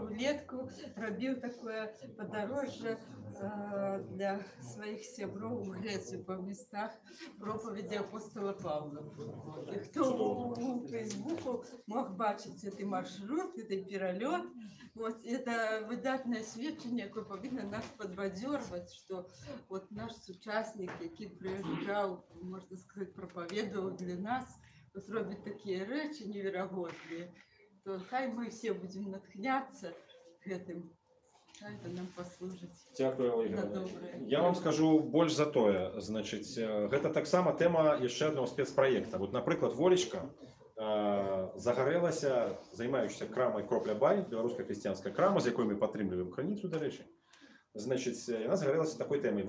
влетку робил такое подорожье для своих сябров в Грецию по местах проповеди апостола Павла. И кто у Фейсбуку мог бачить этот маршрут, этот перелет, вот это выдатное свідчення, яке повинно нас подбадьорувати, що от наш сучасник, який приїжджав, можна сказати, проповідував для нас, от робить такі речі невірогодні, то хай ми всі будемо натхнятися этим. Это нам послужить. Дякую, Олега. Я вам скажу больш за тое. Значить, гэта таксама тэма яшчэ аднаго спецпраекта. Вот, напрыклад, Волечка загарэлася, займаючыся крамай Кропля Бай, беларуская хрысціянская крама, з якой мы падтрымліваем крыніцу, дарэчы. Значит, яна загарэлася такой тэмай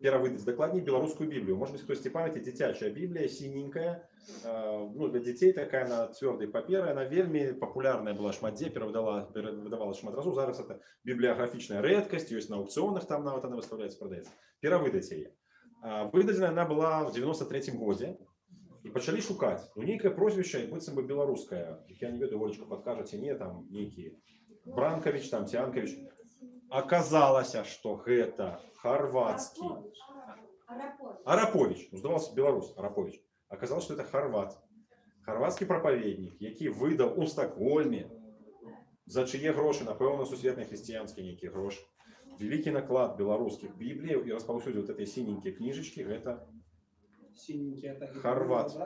перавыдаць дакладней беларускую Біблію. Может быть, хтосьці памятае, дзіцячая Біблія, сіненькая, ну, для дзяцей такая на цвёрдай паперы, она вельмі папулярная была шмат дзе, выдавалась шмат разоў. Зараз это бібліяграфічная рэдкасць, ёсць на аукцыёнах, там нават она выставляецца, прадаецца. Перавыдаць яе. Выдадзена яна была в 93-м годзе, і пачалі шукаць. Ну, нейкае прозвішча, як быццам бы беларускае. Я не ведаю, Волечка, падкажаце, не, там нейкі Бранкавіч, там Цянкавіч. Аказалася, што гэта харвацкі Арапович, здавалася беларус Арапович. Аказалася, што это харвацкі прапаведнік, які выдаў у Стакгольме за чые грошы, напэўна, сусветныя хрысціянскія нейкія грошы. Вялікі наклад беларускіх бібліяў і распаўсюдзіў вот этой сіненькія кніжачкі, гэта харват.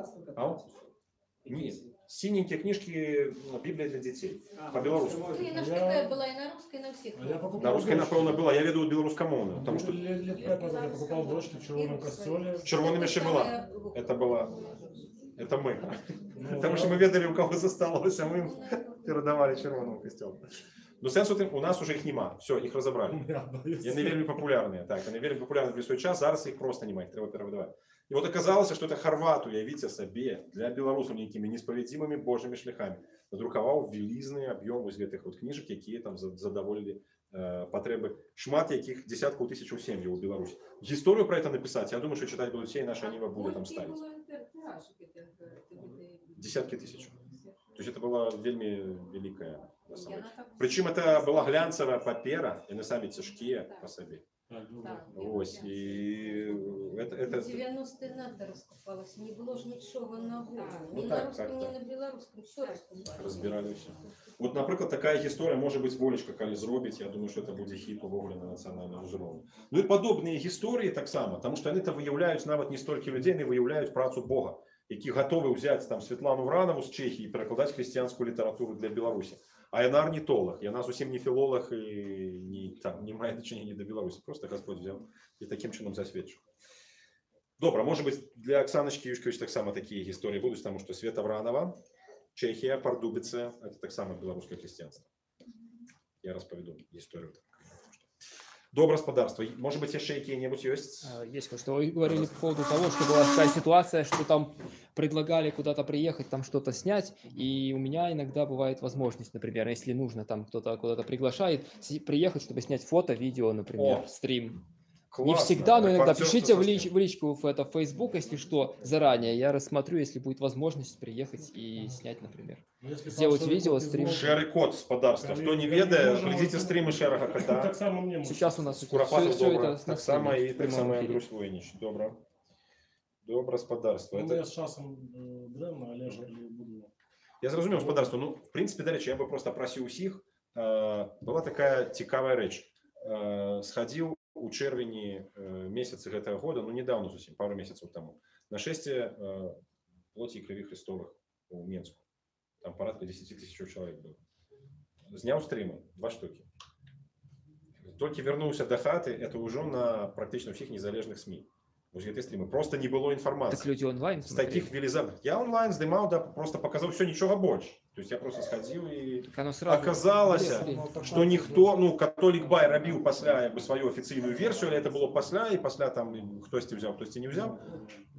Нет. Синенькие книжки, Библия для детей. По-белорусски. Она такая была и на русской, и на всех. На русской, напевно, была. Я веду белорусскомовную. Потому что... Лет 5 назад я покупал дочке в червоном костюме. В червоном еще была. Это была... Это мы. Потому что мы ведали, у кого засталось, а мы им передавали червоному костюму. Но сенс у нас уже их нема. Все, их разобрали. Они вельми популярные. Так, они вельми популярные в свой час, зараз их просто нема, их треба перевыдавать. И вот оказалось, что это Хорват, уявите себе, для белорусов некими несправедливыми божьими шляхами надрукаваў велізны аб'ём вось гэтых вот кніжак, якія там задаволілі патрэбы шмат якіх десяткаў тысячаў сем'яў у Беларусі. Гісторыю про это написать, я думаю, что читать будут все, и наша Нива будет там ставить. Десятки тысяч. То есть это была вельми великая. Причем это была глянцевая папера, и на сами тяжкие по себе. Ось, і это... 90-е надо раскупалось, не было ж ничего нового, ни на русском, ни на белорусском, все раскупалось. Разбирали все. Вот, например, такая история, может быть, Волечка, коли зробить, я думаю, что это будет хит увогуле на национальном уровне. Ну и подобные истории так само, потому что они-то выявляют нават не столько людей, они выявляют працу Бога, які готовы взять там Светлану Вранову с Чехии и перекладать христианскую литературу для Беларуси. А яна орнитолог, яна зусім не филолог и не мае дачынення до Беларуси. Просто Господь взял и таким чином засведчил. Добро, может быть, для Оксаночки Юшкович так само такие истории будут, потому что Света Вранова, Чехия, Пардубице, это так само белорусское христианство. Я расповеду историю. Доброе господарство. Может быть, еще какие-нибудь есть? Есть, что вы говорили по поводу того, что была такая ситуация, что там предлагали куда-то приехать, там что-то снять, и у меня иногда бывает возможность, например, если нужно, там кто-то куда-то приглашает, приехать, чтобы снять фото, видео, например, стрим. Классно. Не всегда, но иногда пишите в личку в Facebook, если что, заранее. Я рассмотрю, если будет возможность приехать и снять, например. Сделать видео, стрим. Шеры код, господарство. Кто не ведает, глядите стримы Шерага кота. Сейчас у нас все это так само и так само Андрюш Войнич. Добро, господарство. Я с часом древно, Олежа, буду Я зрозумів, господарство. Ну, в принципі, до речі, я би просто просив усіх. Була така цікава річ. Сходив у червні місяці гэтага года, ну, недавно зовсім, пару місяців тому, на шествие плоти і крові Христових у Менску. Там порядка 10 тысяч человек было. Зняв стрімы, 2 штуки. Тільки вернувся до хати, це вже на практично всіх незалежних СМІ. Ось ці стріми. Просто не було інформації. Так люди онлайн з таких велизарных. Я онлайн знімав, да, просто показав все, нічого більше. То есть я просто сходил и оказалось, что никто, ну, Католик Бай робил после свою официальную версию, или это было после, и после там кто-то взял, кто-то не взял.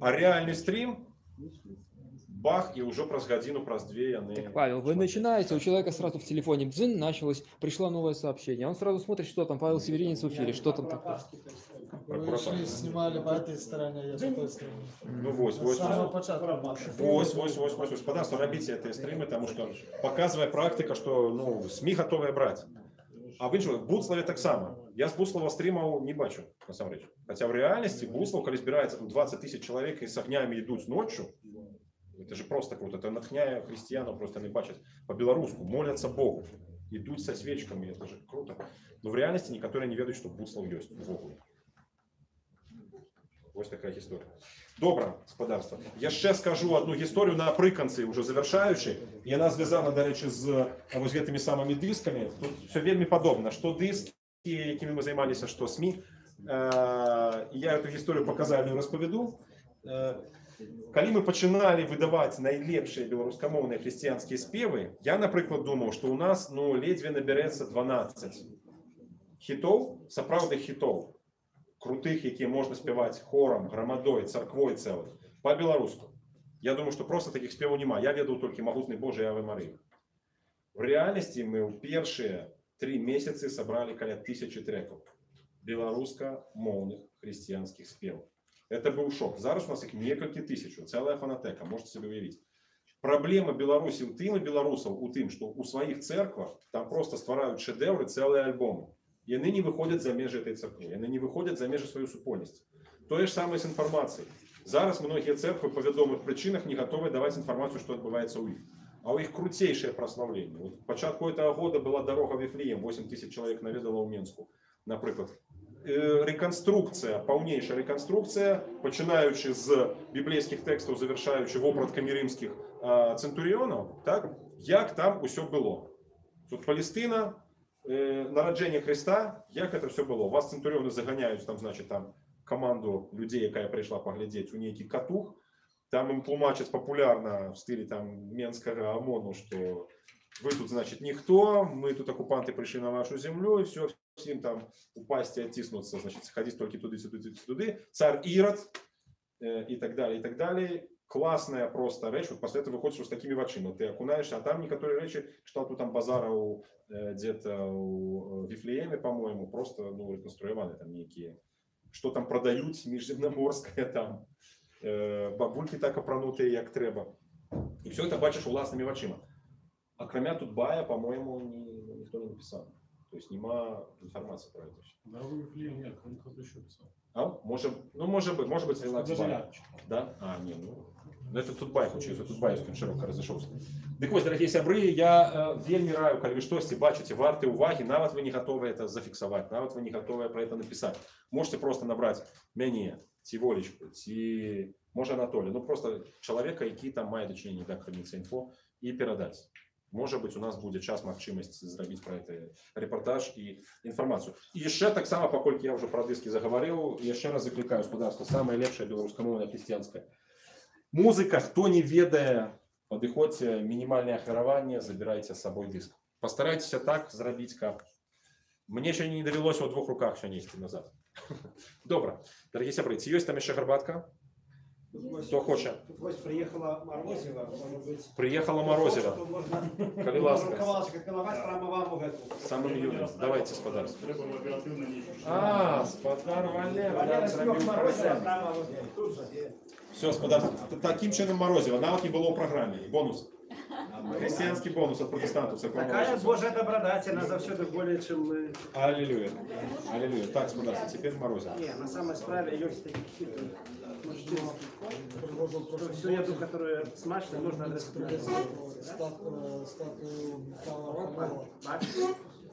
А реальный стрим, бах, и уже праз годину, праз 2 яны... Так, Павел, вы начинаете, у человека сразу в телефоне дзын, началось, пришло новое сообщение. Он сразу смотрит, что там, Павел Северинец в эфире, что там такое. Вы шли, снимали по этой стороне, я по той стороне. Ну, вось. Господарство, робите эти стримы, потому что показывает практика, что, ну, СМИ готовы брать. А в іншому, в Буцлаві так само. Я з Буцлава стрімів не бачу, насамрэч. Хоча в реальності Буцлав, коли збирається 20 тисяч чоловік і з огнями йдуть ночі, це ж просто круто. Це натхняє християн, просто не бачать по-білоруську, моляться Богу, йдуть со свечками, це ж круто. Но в реальності некоторые не ведають, що Буцлав є в Богу. Ось така історія. Добре, господарство. Я ще скажу одну історію наприкінці, вже завершаючи. І вона зв'язана, до речі, з ось цими самими дисками. Тут все вельми подобно. Що диски, якими ми займалися, що СМІ. І я цю історію показав і розповіду. Коли ми починали видавати найлепші білоруськомовні християнські співи, я, наприклад, думав, що у нас, ну, ледве набереться 12 хітов, справді хітов. Крутих, які можна співати хором, громадою, церквою цілою, по-білоруську. Я думаю, що просто таких співів немає. Я ведав тільки «Могутний Боже» і «Аве Марія». В реальності ми в перші 3 місяці зібрали каля 1000 треків білоруськомовних християнських співів. Це був шок. Зараз у нас їх некілька тисяч, ціла фонотека, можете собі уявити. Проблема Білорусі у тим і білорусів у тим, що у своїх церквах там просто створюють шедеври, цілі альбоми. І вони не виходять за межі цієї церкви, вони не виходять за межі своєї супольності. То ж саме з інформацією. Зараз многі церкви по відомих причинах не готові давати інформацію, що відбувається у них. А у них крутейшее прославлення. От в початку цього року була дорога в Вифлеєм, 8 тисяч чоловік навідало у Менську, наприклад. Реконструкція, повніша реконструкція, починаючи з біблійських текстів, завершаючи вопратками римських центуріонів, так, як там усе було. Тут Палестина, народження Христа, як це все було. Вас центуріони заганяють, там, значить, там команду людей, яка прийшла поглядіти у некий катух, там їм тлумачать популярно в стилі там Менського ОМОНу, що ви тут, значить, ніхто, ми тут окупанти прийшли на вашу землю, і все, всім там упасть і оттиснуться, значить, ходіть тільки туди, цар Ірод, і так далі, і так далі. Классная просто речь, вот после этого выходишь с такими очима, ты окунаешься, а там некоторые речи, читал тут там базара где-то у Вифлееме, по-моему, просто, ну, реконструированы там некие, что там продают, Межземноморское там, бабульки так опранутые, як треба. И все это бачишь власними очима. А кроме тут Бая, по-моему, никто не написал. То есть нема информации про это все. Да, в Вифлееме нет, кто-то еще писал. А? Может быть, релакс Бай. Да? А, не, ну... Это тут Бай случился, тут Бай широко разошелся. Так ось, дорогие сябры, я вельми раю, калі вы штосьці бачите, варты уваги, нават вы не готовы это зафиксовать, нават вы не готовы про это написать. Можете просто набрать мяне, ці Волечку, ці, може, Анатолия, ну просто человека, який там мае дачыненне да крыніцы інфо, і перадаць. Может быть, у нас будет час магчымасць зрабіць про это репортаж и информацию. И еще так само, паколькі я уже про диски заговорил, еще раз закликаю господарство, самое лепшее белорусскомовное христианское. Музыка, хто не ведае, падыходзьце, мінімальнае ахвяраванне, забірайце з сабой дыск. Постарайтеся так зрабіць, каб мне ще не давялося ў 2 руках ще несці назад. Добра, дарагі сябры, ці ёсць там яшчэ гарбатка? Хто хоча? Тут вось приехала Морозева, может быть. Приехала Морозева. Калі ласка. Прямо вам в эту. Самым юным. Давайте, спадар. А, спадар Валера. Все, спадар. Таким чином Морозева. Навык не было в программе. Бонус. Христианский бонус от протестантов. Такая Божья добродать, она завсёды более, чем мы. Аллилуйя. Аллилуйя. Так, спадар, теперь Морозева. Не, на самой справе есть такие хитрые. Всю еду, которая смачная, нужно статую Михайла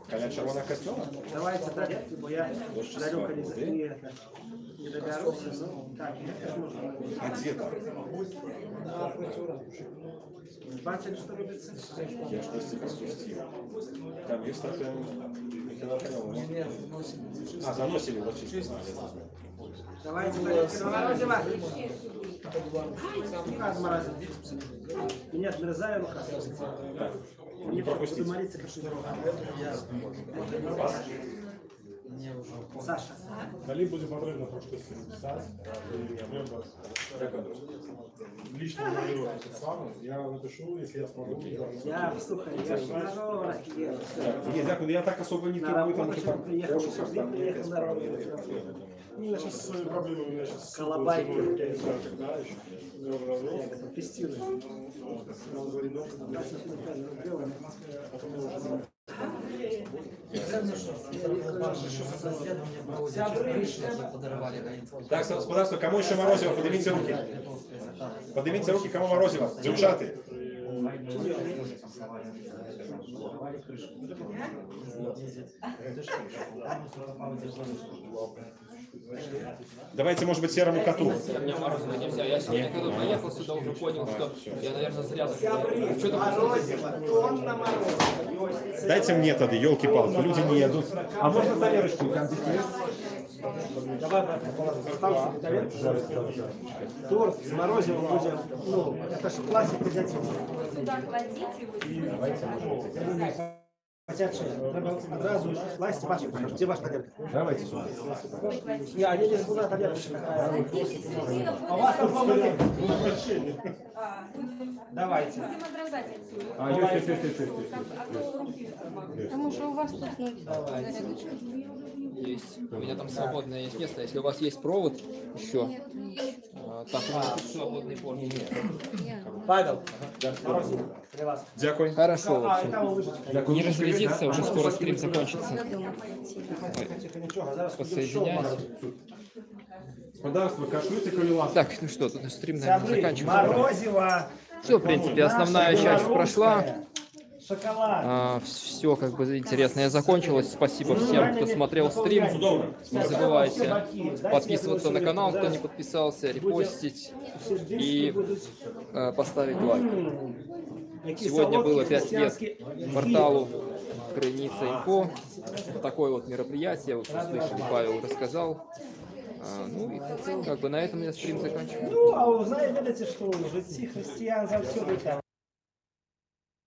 Коня червоного костюма? Давайте тарелки, бо я далеко не доберусь. Ну, так, это можно. А где там? Бачили, что робится? Я что себе спустил. Там есть такая... А, заносили вот чисто. Давайте тарелки. Морозиво. Рука отморозила. Меня отмерзаю, рука. Не пропустите. Буду молиться, как Саша. Далі буде потрібно трошки записати. Лично мою саме. Я напишу, якщо я зможу. Я, слухай, я ж на ровах еду. Ні, дякую, я так особо не требую, тому що там... Приехал на ровах. Ну, я сейчас свои проблемы, у меня сейчас... Колобайки. Да, еще. Тестирую. Так, господарство, кому еще морозиво? Поднимите руки. Поднимите руки, кому морозиво? Девчата. Давайте, может быть, серому коту. Мне морозиво нельзя. Я сегодня, когда приехал сюда, уже понял, что я, наверное, зря что-то Дайте мне тогда, елки-палки, люди не едут. А можно тарелочку? Давай, брат, оставься тарелку. Торт с морозивом будем, ну, это же классика дядя. Сюда кладите, Хотя что, треба сразу класть ваш, где ваш тарелка? Давайте сюда. Не, они не сюда тарелка. А у вас там помните? Давайте. будем отрезать отсюда. А, есть. А то руки Потому что у вас тут есть. У меня там свободное есть место. Если у вас есть провод еще, так у меня тут свободный порт. Павел, Дякую. Хорошо, в общем. Не разлетится, уже скоро стрим закончится. Подсоединяюсь. Господарство, кашлюйте, коли ласка. Так, ну что, тут стрим, наверное, заканчивается. морозиво. Все, в принципе, основная часть прошла. Шоколад. Все как бы интересное закончилось. Спасибо всем, кто смотрел стрим. Не забывайте подписываться на канал, кто не подписался, репостить и поставить лайк. Сегодня было 5 лет порталу Крыница Инфо. Такое вот мероприятие, вот услышали, Павел рассказал. Ну и как бы на этом я стрим заканчиваю. Ну, а вы знаете, что в житті християн завсюди так.